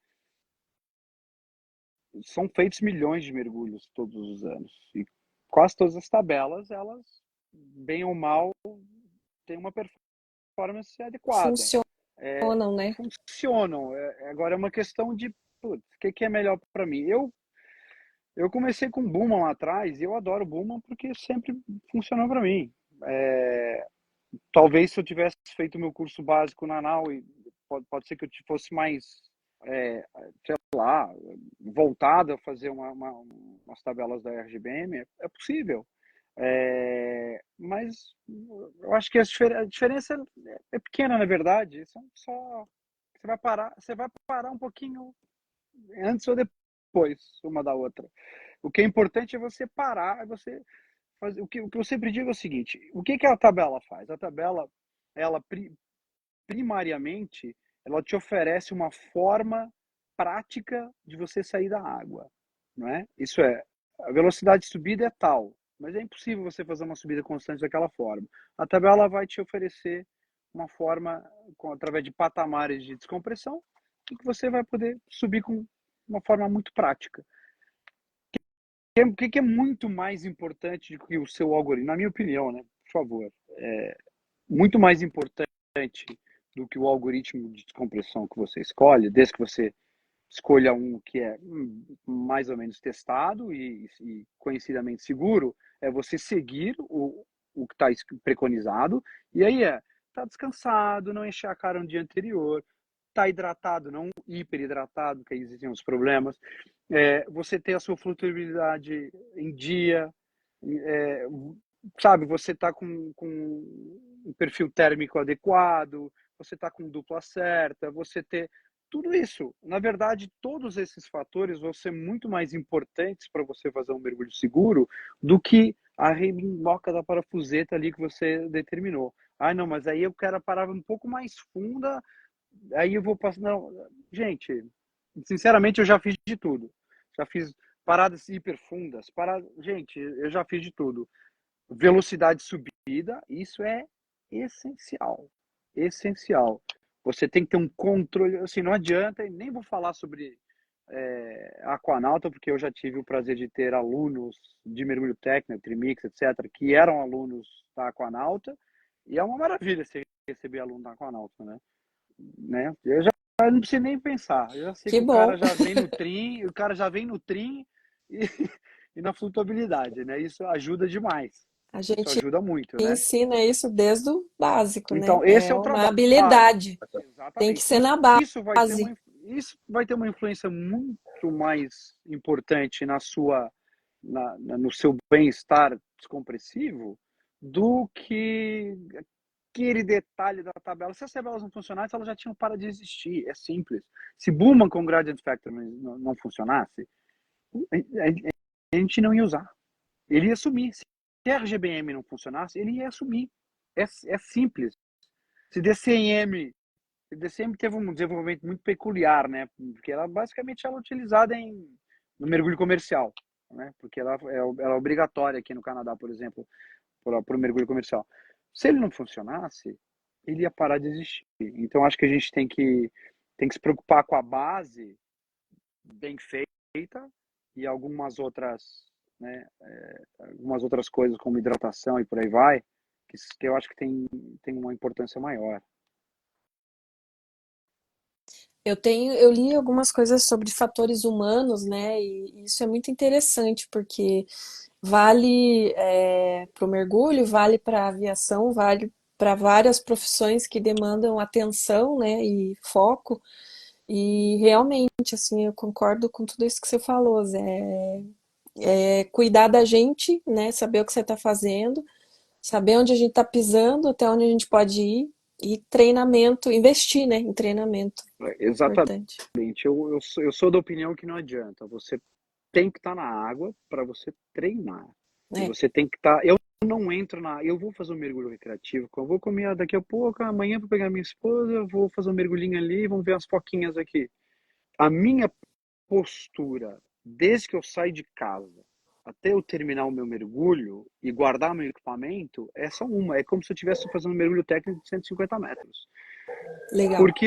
são feitos milhões de mergulhos todos os anos. E quase todas as tabelas, elas, bem ou mal, têm uma performance adequada. Funcionam, né? Funcionam. Agora é uma questão de putz, o que é melhor para mim. Eu comecei com Booman lá atrás e eu adoro Booman porque sempre funcionou para mim. Talvez se eu tivesse feito meu curso básico na Nau, pode ser que eu fosse mais, sei lá, voltado a fazer umas tabelas da RGBM. É possível. Mas eu acho que a diferença é pequena, na verdade. São só você vai parar um pouquinho antes ou depois uma da outra. O que é importante é você parar, é você fazer. O que eu sempre digo é o seguinte: o que a tabela faz? A tabela, ela primariamente, ela te oferece uma forma prática de você sair da água, não é? Isso é, a velocidade de subida é tal, mas é impossível você fazer uma subida constante daquela forma. A tabela vai te oferecer uma forma, através de patamares de descompressão, que você vai poder subir com uma forma muito prática. O que é muito mais importante do que o seu algoritmo? Na minha opinião, né? Por favor. Muito mais importante do que o algoritmo de descompressão que você escolhe, desde que você escolha um que é mais ou menos testado e conhecidamente seguro, é você seguir o que está preconizado, e aí tá descansado, não encher a cara no dia anterior, tá hidratado, não hiperidratado, que aí existem os problemas, você ter a sua flutuabilidade em dia, é, sabe, você tá com um perfil térmico adequado, você tá com dupla certa, você ter tudo isso. Na verdade, todos esses fatores vão ser muito mais importantes para você fazer um mergulho seguro do que a remimoca da parafuseta ali que você determinou. Ah, não, mas aí eu quero a parada um pouco mais funda, aí eu vou passar. Não, gente, sinceramente, eu já fiz de tudo. Já fiz paradas hiperfundas, paradas. Gente, eu já fiz de tudo. Velocidade subida, isso é essencial. Essencial. Você tem que ter um controle. Assim, não adianta, e nem vou falar sobre aquanauta, porque eu já tive o prazer de ter alunos de mergulho técnico, trimix, etc., que eram alunos da aquanauta, e é uma maravilha você receber aluno da aquanauta, né? Eu já não preciso nem pensar. Eu já sei Que que o cara bom. já vem no trim, o cara já vem no trim e, e na flutuabilidade, né? Isso ajuda demais. A Isso gente ajuda muito, né? ensina isso desde o básico, né? Então, esse É é o uma trabalho. habilidade. Tem que Exatamente. ser na Isso vai ter base. isso vai ter uma influência muito mais importante na sua, no seu bem-estar descompressivo do que aquele detalhe da tabela. Se as tabelas não funcionassem, elas já tinham parado de existir. É simples. Se Boolean com Gradient Factor não funcionasse, a gente não ia usar. Ele ia sumir. Se RGBM não funcionasse, ele ia sumir. É simples. Se DCM, DCM teve um desenvolvimento muito peculiar, né? Porque ela basicamente ela é utilizada no mergulho comercial, né? Porque ela é obrigatória aqui no Canadá, por exemplo, para o mergulho comercial. Se ele não funcionasse, ele ia parar de existir. Então acho que a gente tem que se preocupar com a base bem feita e né, algumas outras coisas como hidratação e por aí vai, que eu acho que tem uma importância maior. Eu li algumas coisas sobre fatores humanos, né? E isso é muito interessante, porque vale para o mergulho, vale para a aviação, vale para várias profissões que demandam atenção, né? E foco. E realmente, assim, eu concordo com tudo isso que você falou, Zé. Cuidar da gente, né? Saber o que você está fazendo, saber onde a gente está pisando, até onde a gente pode ir. E treinamento, investir, né, em treinamento. Exatamente. Importante. Eu sou da opinião que não adianta. Você tem que estar na água para você treinar. E É, você tem que estar. Eu não entro na. Eu vou fazer um mergulho recreativo. Eu vou comer daqui a pouco. Amanhã vou pegar minha esposa. Eu vou fazer um mergulhinho ali. Vamos ver as foquinhas aqui. A minha postura, desde que eu saio de casa até eu terminar o meu mergulho e guardar meu equipamento, é só uma. É como se eu estivesse fazendo um mergulho técnico de 150 metros. legal. Porque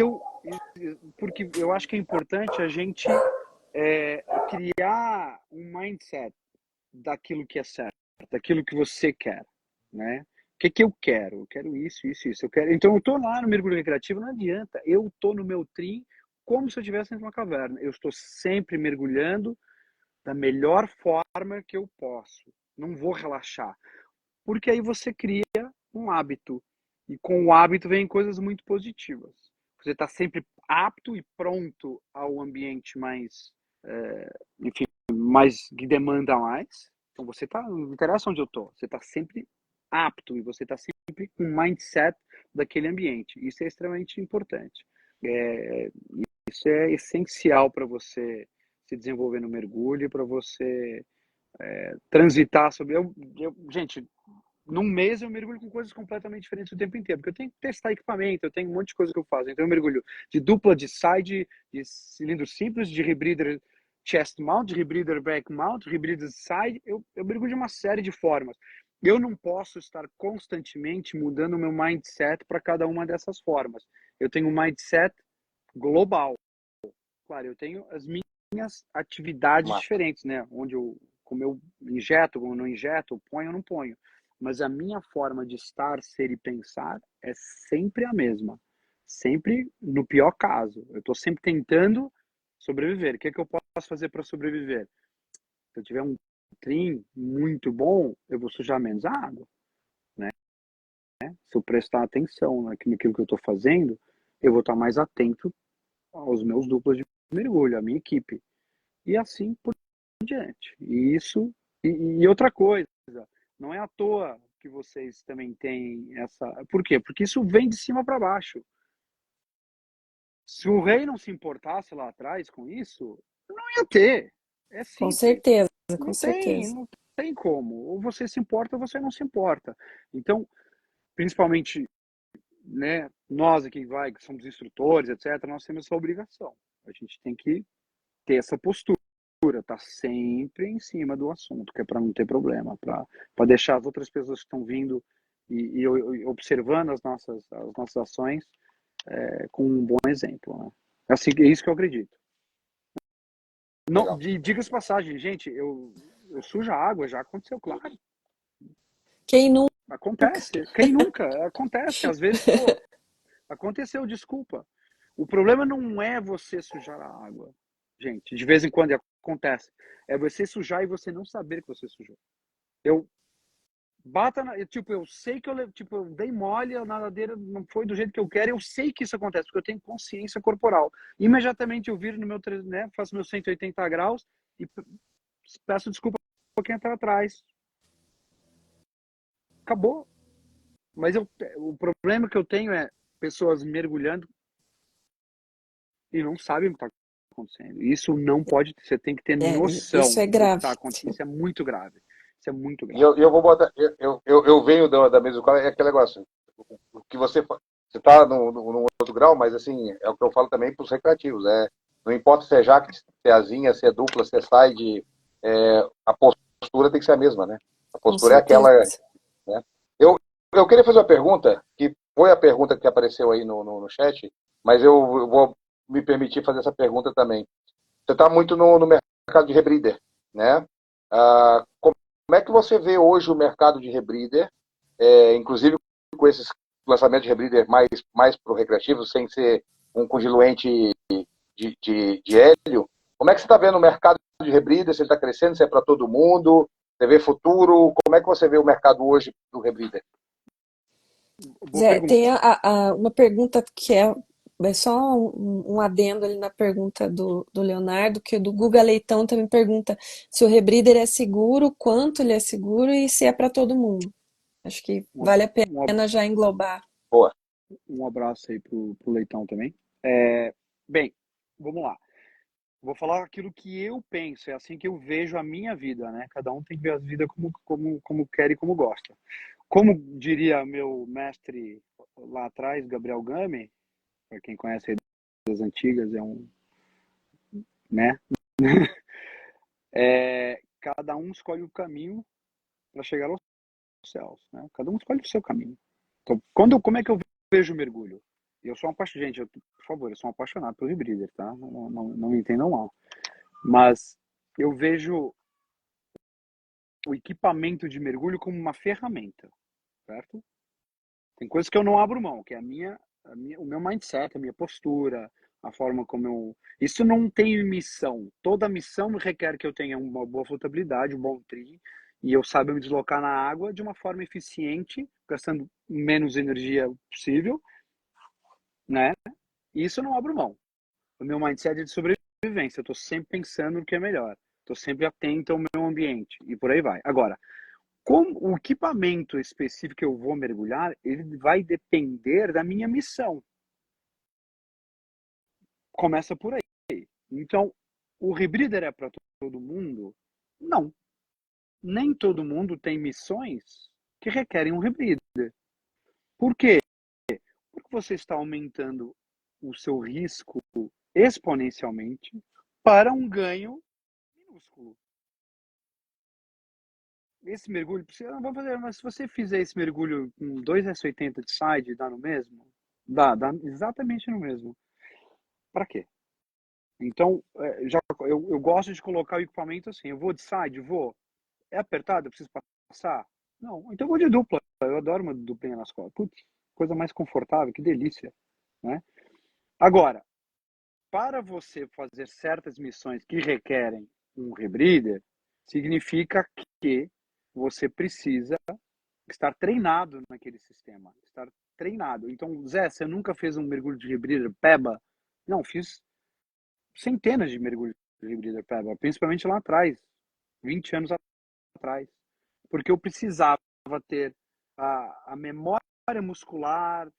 eu acho que é importante a gente criar um mindset daquilo que é certo, daquilo que você quer, né? O que que eu quero? Eu quero isso, isso, isso. Então eu estou lá no mergulho recreativo, não adianta. Eu estou no meu trim como se eu estivesse dentro de uma caverna. Eu estou sempre mergulhando da melhor forma que eu posso. Não vou relaxar. Porque aí você cria um hábito. E com o hábito vem coisas muito positivas. Você está sempre apto e pronto ao ambiente enfim, mais que demanda mais. Então você tá, não interessa onde eu tô, você está sempre apto e você está sempre com o mindset daquele ambiente. Isso é extremamente importante. É, isso é essencial para você se desenvolver no mergulho, para você transitar sobre. Gente, num mês eu mergulho com coisas completamente diferentes o tempo inteiro, porque eu tenho que testar equipamento, eu tenho um monte de coisa que eu faço. Então eu mergulho de dupla, de side, de cilindro simples, de rebreather chest mount, de rebreather back mount, rebreather side. Eu mergulho de uma série de formas. Eu não posso estar constantemente mudando o meu mindset para cada uma dessas formas. Eu tenho um mindset global. Claro, eu tenho as minhas atividades Massa. diferentes, né? Como eu injeto, como eu não injeto, ponho ou não ponho. Mas a minha forma de estar, ser e pensar é sempre a mesma. Sempre no pior caso. Eu estou sempre tentando sobreviver. O que é que eu posso fazer para sobreviver? Se eu tiver um trim muito bom, eu vou sujar menos a água, né? Se eu prestar atenção naquilo que eu estou fazendo, eu vou estar mais atento aos meus duplos de mergulho, à minha equipe. E assim por diante. E outra coisa, não é à toa que vocês também têm essa. Por quê? Porque isso vem de cima para baixo. Se o rei não se importasse lá atrás com isso, não ia ter. É Com simples. certeza, com Não tem, certeza. não tem como. Ou você se importa ou você não se importa. Então, principalmente, né, nós aqui que somos instrutores, etc., nós temos essa obrigação. A gente tem que ter essa postura, tá sempre em cima do assunto, que é para não ter problema, para deixar as outras pessoas que estão vindo e observando as nossas ações com um bom exemplo, né? Assim, é isso que eu acredito. Não, Legal. diga-se de passagem, gente, eu sujo a água, já aconteceu, claro. Quem nunca? Acontece. Quem nunca? Acontece. Às vezes, pô, aconteceu, desculpa. O problema não é você sujar a água, gente. De vez em quando acontece. É você sujar e você não saber que você sujou. Eu tipo, eu sei que tipo, eu dei mole, a nadadeira não foi do jeito que eu quero, eu sei que isso acontece, porque eu tenho consciência corporal. Imediatamente eu viro no meu, né, faço meu 180 graus e peço desculpa pra quem está atrás. Acabou. Mas o problema que eu tenho é pessoas mergulhando e não sabem o que está acontecendo. Isso não pode, você tem que ter É, isso noção é do que grave. está acontecendo. Isso é muito grave. Isso é muito E grave. eu vou botar. Eu venho da mesma escola, é aquele negócio. O que você está num outro grau, mas assim, é o que eu falo também para os recreativos. Não importa se é jaque, se é asinha, se é dupla, se é side, a postura tem que ser a mesma, né? A Com postura é certeza. aquela. Né? Eu queria fazer uma pergunta, que foi a pergunta que apareceu aí no chat, mas eu vou me permitir fazer essa pergunta também. Você está muito no mercado de rebreeder, né? Como é que você vê hoje o mercado de rebreeder, inclusive com esses lançamentos de rebreeder mais para o recreativo, sem ser com diluente de hélio? Como é que você está vendo o mercado de rebreeder? Se ele está crescendo, se é para todo mundo? Você vê futuro? Como é que você vê o mercado hoje do rebreeder? Boa Zé, tem pergunta. uma pergunta que é só um adendo ali na pergunta do Leonardo, que o do Guga Leitão também pergunta se o rebreeder é seguro, quanto ele é seguro e se é para todo mundo. Acho que vale a pena já englobar. Boa. Um abraço aí pro Leitão também. Bem, vamos lá. Vou falar aquilo que eu penso, é assim que eu vejo a minha vida, né? Cada um tem que ver a vida como quer e como gosta. Como diria meu mestre lá atrás, Gabriel Gami, para quem conhece aí das antigas, né? Cada um escolhe o caminho para chegar aos céus, né? Cada um escolhe o seu caminho. Então, como é que eu vejo o mergulho? Eu sou um apaixonado, gente, por favor, eu sou um apaixonado por rebreather, tá? Não me entendam mal. Mas eu vejo o equipamento de mergulho como uma ferramenta, certo? Tem coisas que eu não abro mão, que é o meu mindset, a minha postura, a forma como eu... Isso não tem missão. Toda missão requer que eu tenha uma boa flotabilidade, um bom tri, e eu saiba me deslocar na água de uma forma eficiente, gastando menos energia possível, né? E isso eu não abro mão. O meu mindset é de sobrevivência. Eu estou sempre pensando no que é melhor. Estou sempre atento ao meu ambiente e por aí vai. Agora, como o equipamento específico que eu vou mergulhar, ele vai depender da minha missão. Começa por aí. Então, o rebreather é para todo mundo? Não. Nem todo mundo tem missões que requerem um rebreather. Por quê? Porque você está aumentando o seu risco exponencialmente para um ganho minúsculo. Esse mergulho, vamos fazer, mas se você fizer esse mergulho com 2,80 de side, dá no mesmo? Dá exatamente no mesmo. Para quê? Então, eu gosto de colocar o equipamento assim, eu vou de side, vou. É apertado, eu preciso passar? Não, então eu vou de dupla. Eu adoro uma duplinha nas costas. Putz, coisa mais confortável, que delícia, né? Agora, para você fazer certas missões que requerem um rebreather, significa que você precisa estar treinado naquele sistema, estar treinado. Então, Zé, você nunca fez um mergulho de rebreather PEBA? Não, fiz centenas de mergulhos de rebreather PEBA, principalmente lá atrás, 20 anos atrás, porque eu precisava ter a memória muscular,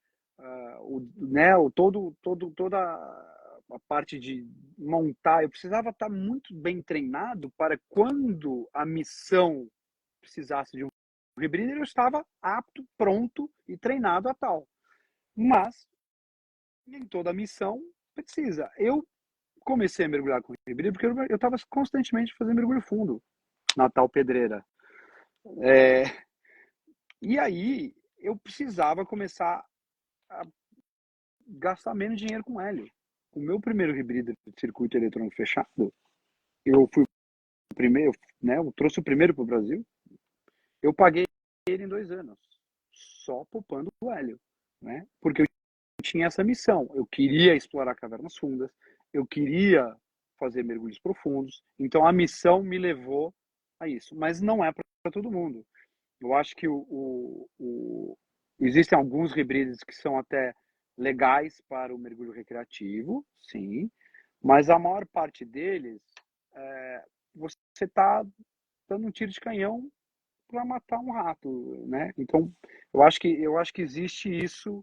toda a parte de montar, eu precisava estar muito bem treinado para quando a missão precisasse de um rebreather, eu estava apto, pronto e treinado a tal. Mas nem toda missão precisa. Eu comecei a mergulhar com rebreather porque eu estava constantemente fazendo mergulho fundo na tal pedreira. E aí eu precisava começar a gastar menos dinheiro com hélio. O meu primeiro rebreather de circuito eletrônico fechado, eu fui o primeiro, né? Eu trouxe o primeiro para o Brasil. Eu paguei ele em 2 anos, só poupando o hélio, né? Porque eu tinha essa missão. Eu queria explorar cavernas fundas, eu queria fazer mergulhos profundos. Então a missão me levou a isso. Mas não é para todo mundo. Eu acho que existem alguns rebreathers que são até legais para o mergulho recreativo, sim, mas a maior parte deles, você está dando um tiro de canhão para matar um rato, né? Então, eu acho que existe isso.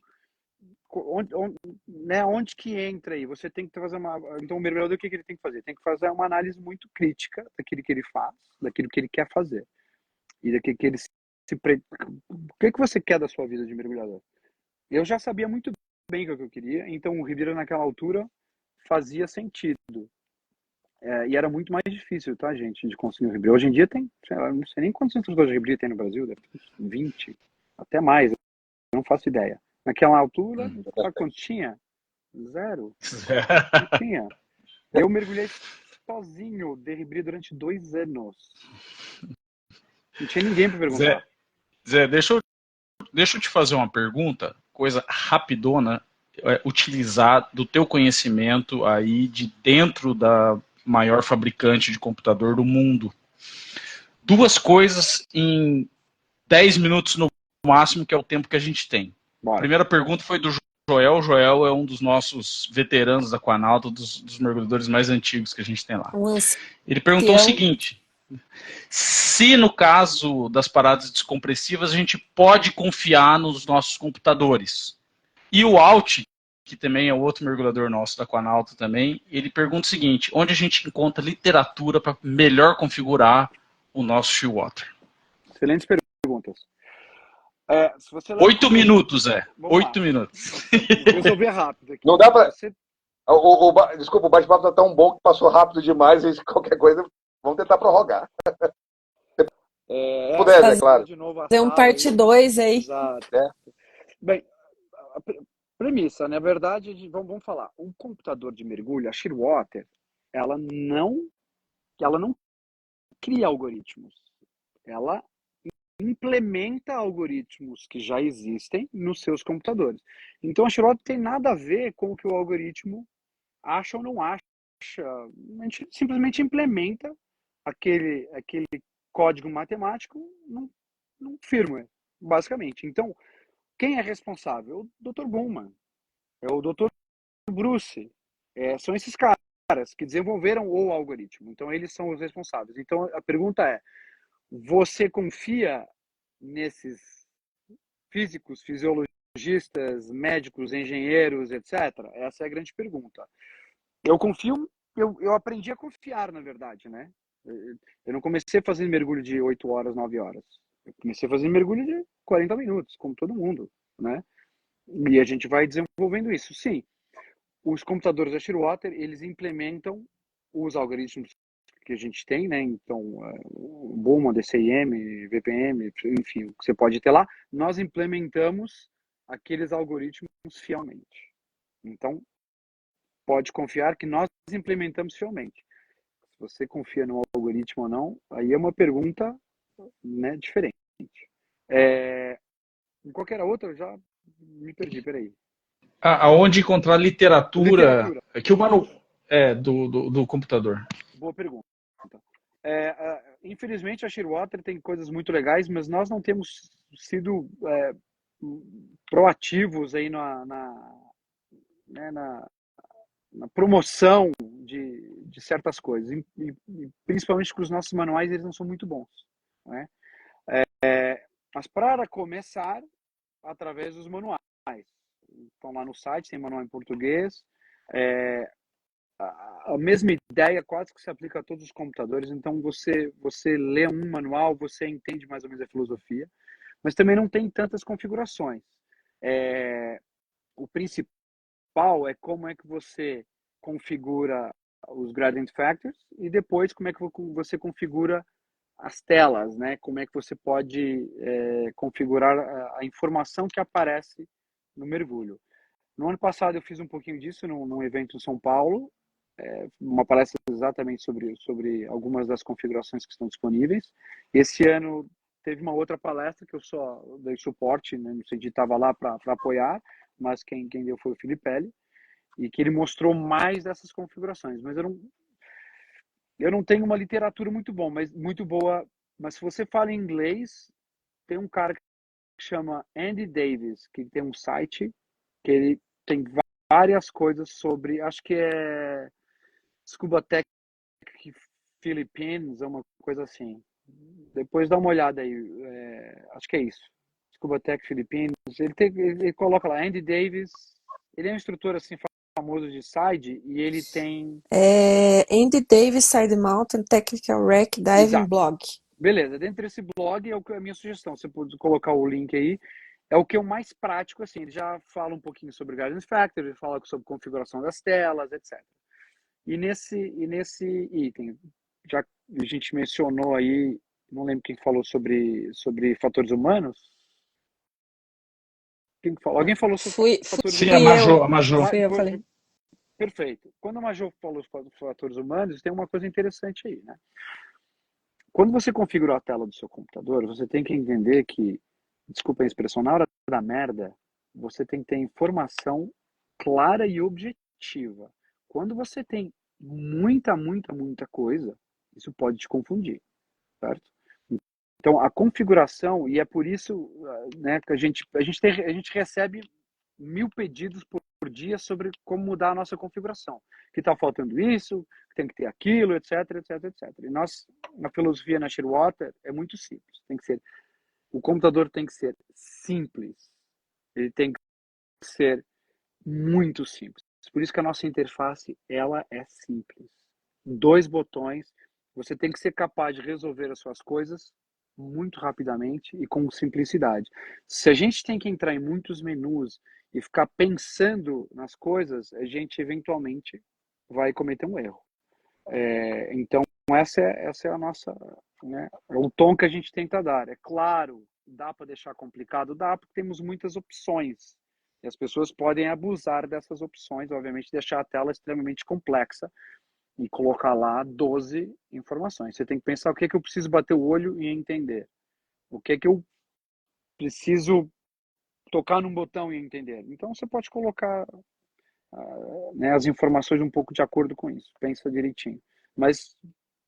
Onde que entra aí? Você tem que fazer uma. Então, o mergulhador, o que ele tem que fazer? Tem que fazer uma análise muito crítica daquilo que ele faz, daquilo que ele quer fazer e daquilo que ele o que você quer da sua vida de mergulhador? Eu já sabia muito bem o que eu queria, então o rebreather naquela altura fazia sentido. E era muito mais difícil, tá, gente, de conseguir um rebreather. Hoje em dia tem, não sei nem quantos instrutores de rebreather tem no Brasil, deve ter 20, até mais, eu não faço ideia. Naquela altura, sabe quantos tinha? 0. Não tinha. Eu mergulhei sozinho de rebreather durante 2 anos. Não tinha ninguém para perguntar. Zé, deixa eu te fazer uma pergunta, coisa rapidona, utilizar do teu conhecimento aí de dentro da maior fabricante de computador do mundo. 2 coisas em 10 minutos no máximo, que é o tempo que a gente tem. Bora. A primeira pergunta foi do Joel. O Joel é um dos nossos veteranos da Aquanauta, dos mergulhadores mais antigos que a gente tem lá. Ele perguntou o seguinte: se no caso das paradas descompressivas a gente pode confiar nos nossos computadores. E o Alt, que também é outro mergulhador nosso da Aquanauta também, ele pergunta o seguinte: onde a gente encontra literatura para melhor configurar o nosso Shearwater? Excelentes perguntas. Se você 8 minutos, 8 minutos. Vou resolver rápido aqui. Não dá para. Desculpa, o bate-papo está tão bom que passou rápido demais e qualquer coisa, vamos tentar prorrogar. Se puder, é claro. Fazer um parte 2 aí. Exato. Bem, a premissa, na verdade, vamos falar. Um computador de mergulho, a Shearwater, ela não cria algoritmos. Ela implementa algoritmos que já existem nos seus computadores. Então, a Shearwater tem nada a ver com o que o algoritmo acha ou não acha. A gente simplesmente implementa aquele código matemático num firmware, basicamente. Então, quem é responsável? O Dr. Bowman, é o Dr. Bruce. São esses caras que desenvolveram o algoritmo. Então, eles são os responsáveis. Então, a pergunta é: você confia nesses físicos, fisiologistas, médicos, engenheiros, etc.? Essa é a grande pergunta. Eu confio, eu aprendi a confiar, na verdade, né? Eu não comecei fazendo mergulho de 8 horas, 9 horas. Eu comecei fazendo mergulho de 40 minutos, como todo mundo, né? E a gente vai desenvolvendo isso. Sim, os computadores da Shearwater, eles implementam os algoritmos que a gente tem, né? Então, o Bowman, DCIM, VPM, enfim, o que você pode ter lá, nós implementamos aqueles algoritmos fielmente. Então, pode confiar que nós implementamos fielmente. Se você confia no algoritmo ou não, aí é uma pergunta, né, diferente. Em qualquer outra, eu já me perdi, peraí. Aonde encontrar literatura que o manual do computador? Boa pergunta. Infelizmente, a Shearwater tem coisas muito legais, mas nós não temos sido proativos aí na promoção de certas coisas, e principalmente porque os nossos manuais eles não são muito bons, né? Mas para começar, através dos manuais, estão lá no site, tem manual em português. A mesma ideia quase que se aplica a todos os computadores. Então, você lê um manual, você entende mais ou menos a filosofia, mas também não tem tantas configurações. O principal é como é que você configura os gradient factors e depois como é que você configura as telas, né? Como é que você pode configurar a informação que aparece no mergulho. No ano passado eu fiz um pouquinho disso num evento em São Paulo, uma palestra exatamente sobre algumas das configurações que estão disponíveis. Esse ano teve uma outra palestra que eu só dei suporte, né, no sentido estava lá para apoiar, mas quem deu foi o Filipelli, e que ele mostrou mais dessas configurações. Mas eu não tenho uma literatura muito boa, mas se você fala em inglês, tem um cara que chama Andy Davis, que tem um site que ele tem várias coisas sobre, acho que é Scuba Tech Philippines, é uma coisa assim. Depois dá uma olhada aí, acho que é isso. Scuba Tech Philippines, ele coloca lá, Andy Davis, ele é um instrutor assim famoso de side e ele tem... Andy Davis Side Mountain Technical Wreck Diving Exato. Blog. Beleza, dentro desse blog é a minha sugestão, você pode colocar o link aí, é o que é o mais prático, assim, ele já fala um pouquinho sobre Guidance Factor, ele fala sobre configuração das telas, etc. E nesse item, já a gente mencionou aí, não lembro quem falou sobre fatores humanos. Quem falou? Alguém falou sobre fatores Sim, a humanos. Majô, a Majô. Fui eu, falei. Perfeito. Quando a Majô falou sobre fatores humanos, tem uma coisa interessante aí, né? Quando você configura a tela do seu computador, você tem que entender que, desculpa a expressão, na hora da merda, você tem que ter informação clara e objetiva. Quando você tem muita coisa, isso pode te confundir, certo? Então, a configuração, e é por isso, né, que a gente recebe 1000 pedidos por dia sobre como mudar a nossa configuração. Que está faltando isso, que tem que ter aquilo, etc. E nós, na filosofia na Shearwater, é muito simples. O computador tem que ser simples. Ele tem que ser muito simples. Por isso que a nossa interface, ela é simples. 2 botões, você tem que ser capaz de resolver as suas coisas muito rapidamente e com simplicidade. Se a gente tem que entrar em muitos menus e ficar pensando nas coisas, a gente eventualmente vai cometer um erro. Então, essa é a nossa, né, é o tom que a gente tenta dar. É claro, dá para deixar complicado? Dá, porque temos muitas opções. E as pessoas podem abusar dessas opções, obviamente, deixar a tela extremamente complexa e colocar lá 12 informações. Você tem que pensar o que é que eu preciso bater o olho e entender. O que é que eu preciso tocar num botão e entender. Então, você pode colocar né, as informações um pouco de acordo com isso. Pensa direitinho. Mas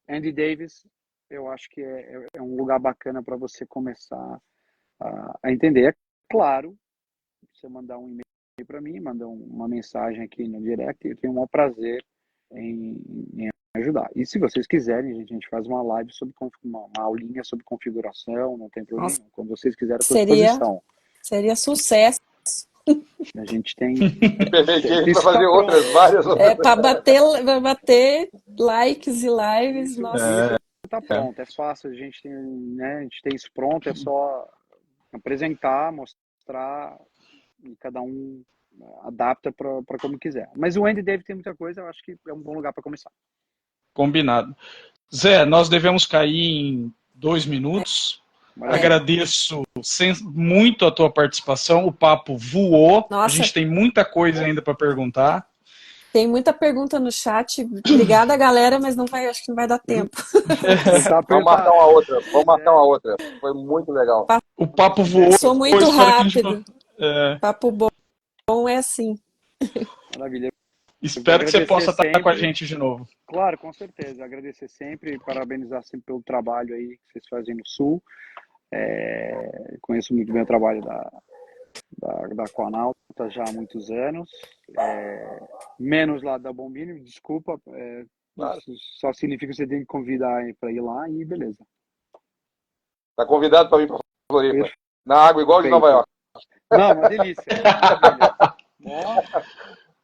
Andy Davis, eu acho que é um lugar bacana para você começar a entender. É claro, você mandar um e-mail para mim, mandar uma mensagem aqui no direct, eu tenho o maior prazer em ajudar. E se vocês quiserem, a gente faz uma live sobre uma aulinha sobre configuração, não tem problema. Nossa, Quando vocês quiserem, estou à disposição. Seria sucesso. A gente tem. Me permite aí para Isso tá fazer pronto. outras, várias outras. Para bater likes e lives, Isso nossa. tá pronto, é fácil, a gente tem isso pronto, é só apresentar, mostrar e cada um adapta para como quiser. Mas o Andy deve ter muita coisa, eu acho que é um bom lugar para começar. Combinado. Zé, nós devemos cair em 2 minutos. Agradeço muito a tua participação, o papo voou. Nossa. A gente tem muita coisa ainda para perguntar. Tem muita pergunta no chat. Obrigada, galera, mas acho que não vai dar tempo. Vamos marcar uma outra. Foi muito legal. O papo voou. Sou muito rápido. Papo bom é assim. Maravilha. Espero que você possa estar com a gente de novo. Claro, com certeza. Agradecer sempre e parabenizar sempre pelo trabalho aí que vocês fazem no Sul. Conheço muito bem o trabalho da Aquanauta já há muitos anos. Menos lá da Bombini, desculpa. Só significa que você tem que convidar para ir lá e beleza. Está convidado para vir para Floripa. Na água igual de Nova York. Não, uma delícia. Ó,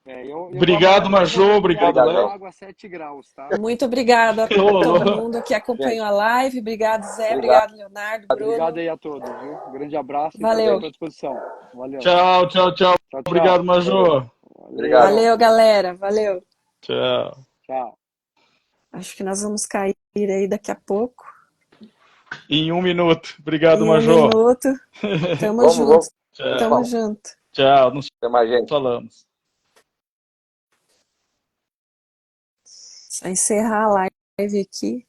eu Obrigado, Majô. Obrigado, Obrigado, Léo. água a 7 graus, tá? Muito obrigada a Ô, todo louco. mundo que acompanhou a live. Obrigado, Zé. Obrigado. Obrigado, Leonardo, Obrigado Bruno. aí a todos, viu? Um grande abraço e estamos Valeu. sempre à disposição. Valeu. Tchau, tchau, tchau. Tchau, Obrigado, tchau. Majô. Obrigado. Valeu, galera. Valeu. Tchau. Tchau. Acho que nós vamos cair aí daqui a pouco. Em 1 minuto. Obrigado, Em um Majô. minuto. Tamo Vamos, junto. vamos. Tchau. Tamo junto. Tchau. Nos Até mais, gente. falamos. Só encerrar a live aqui.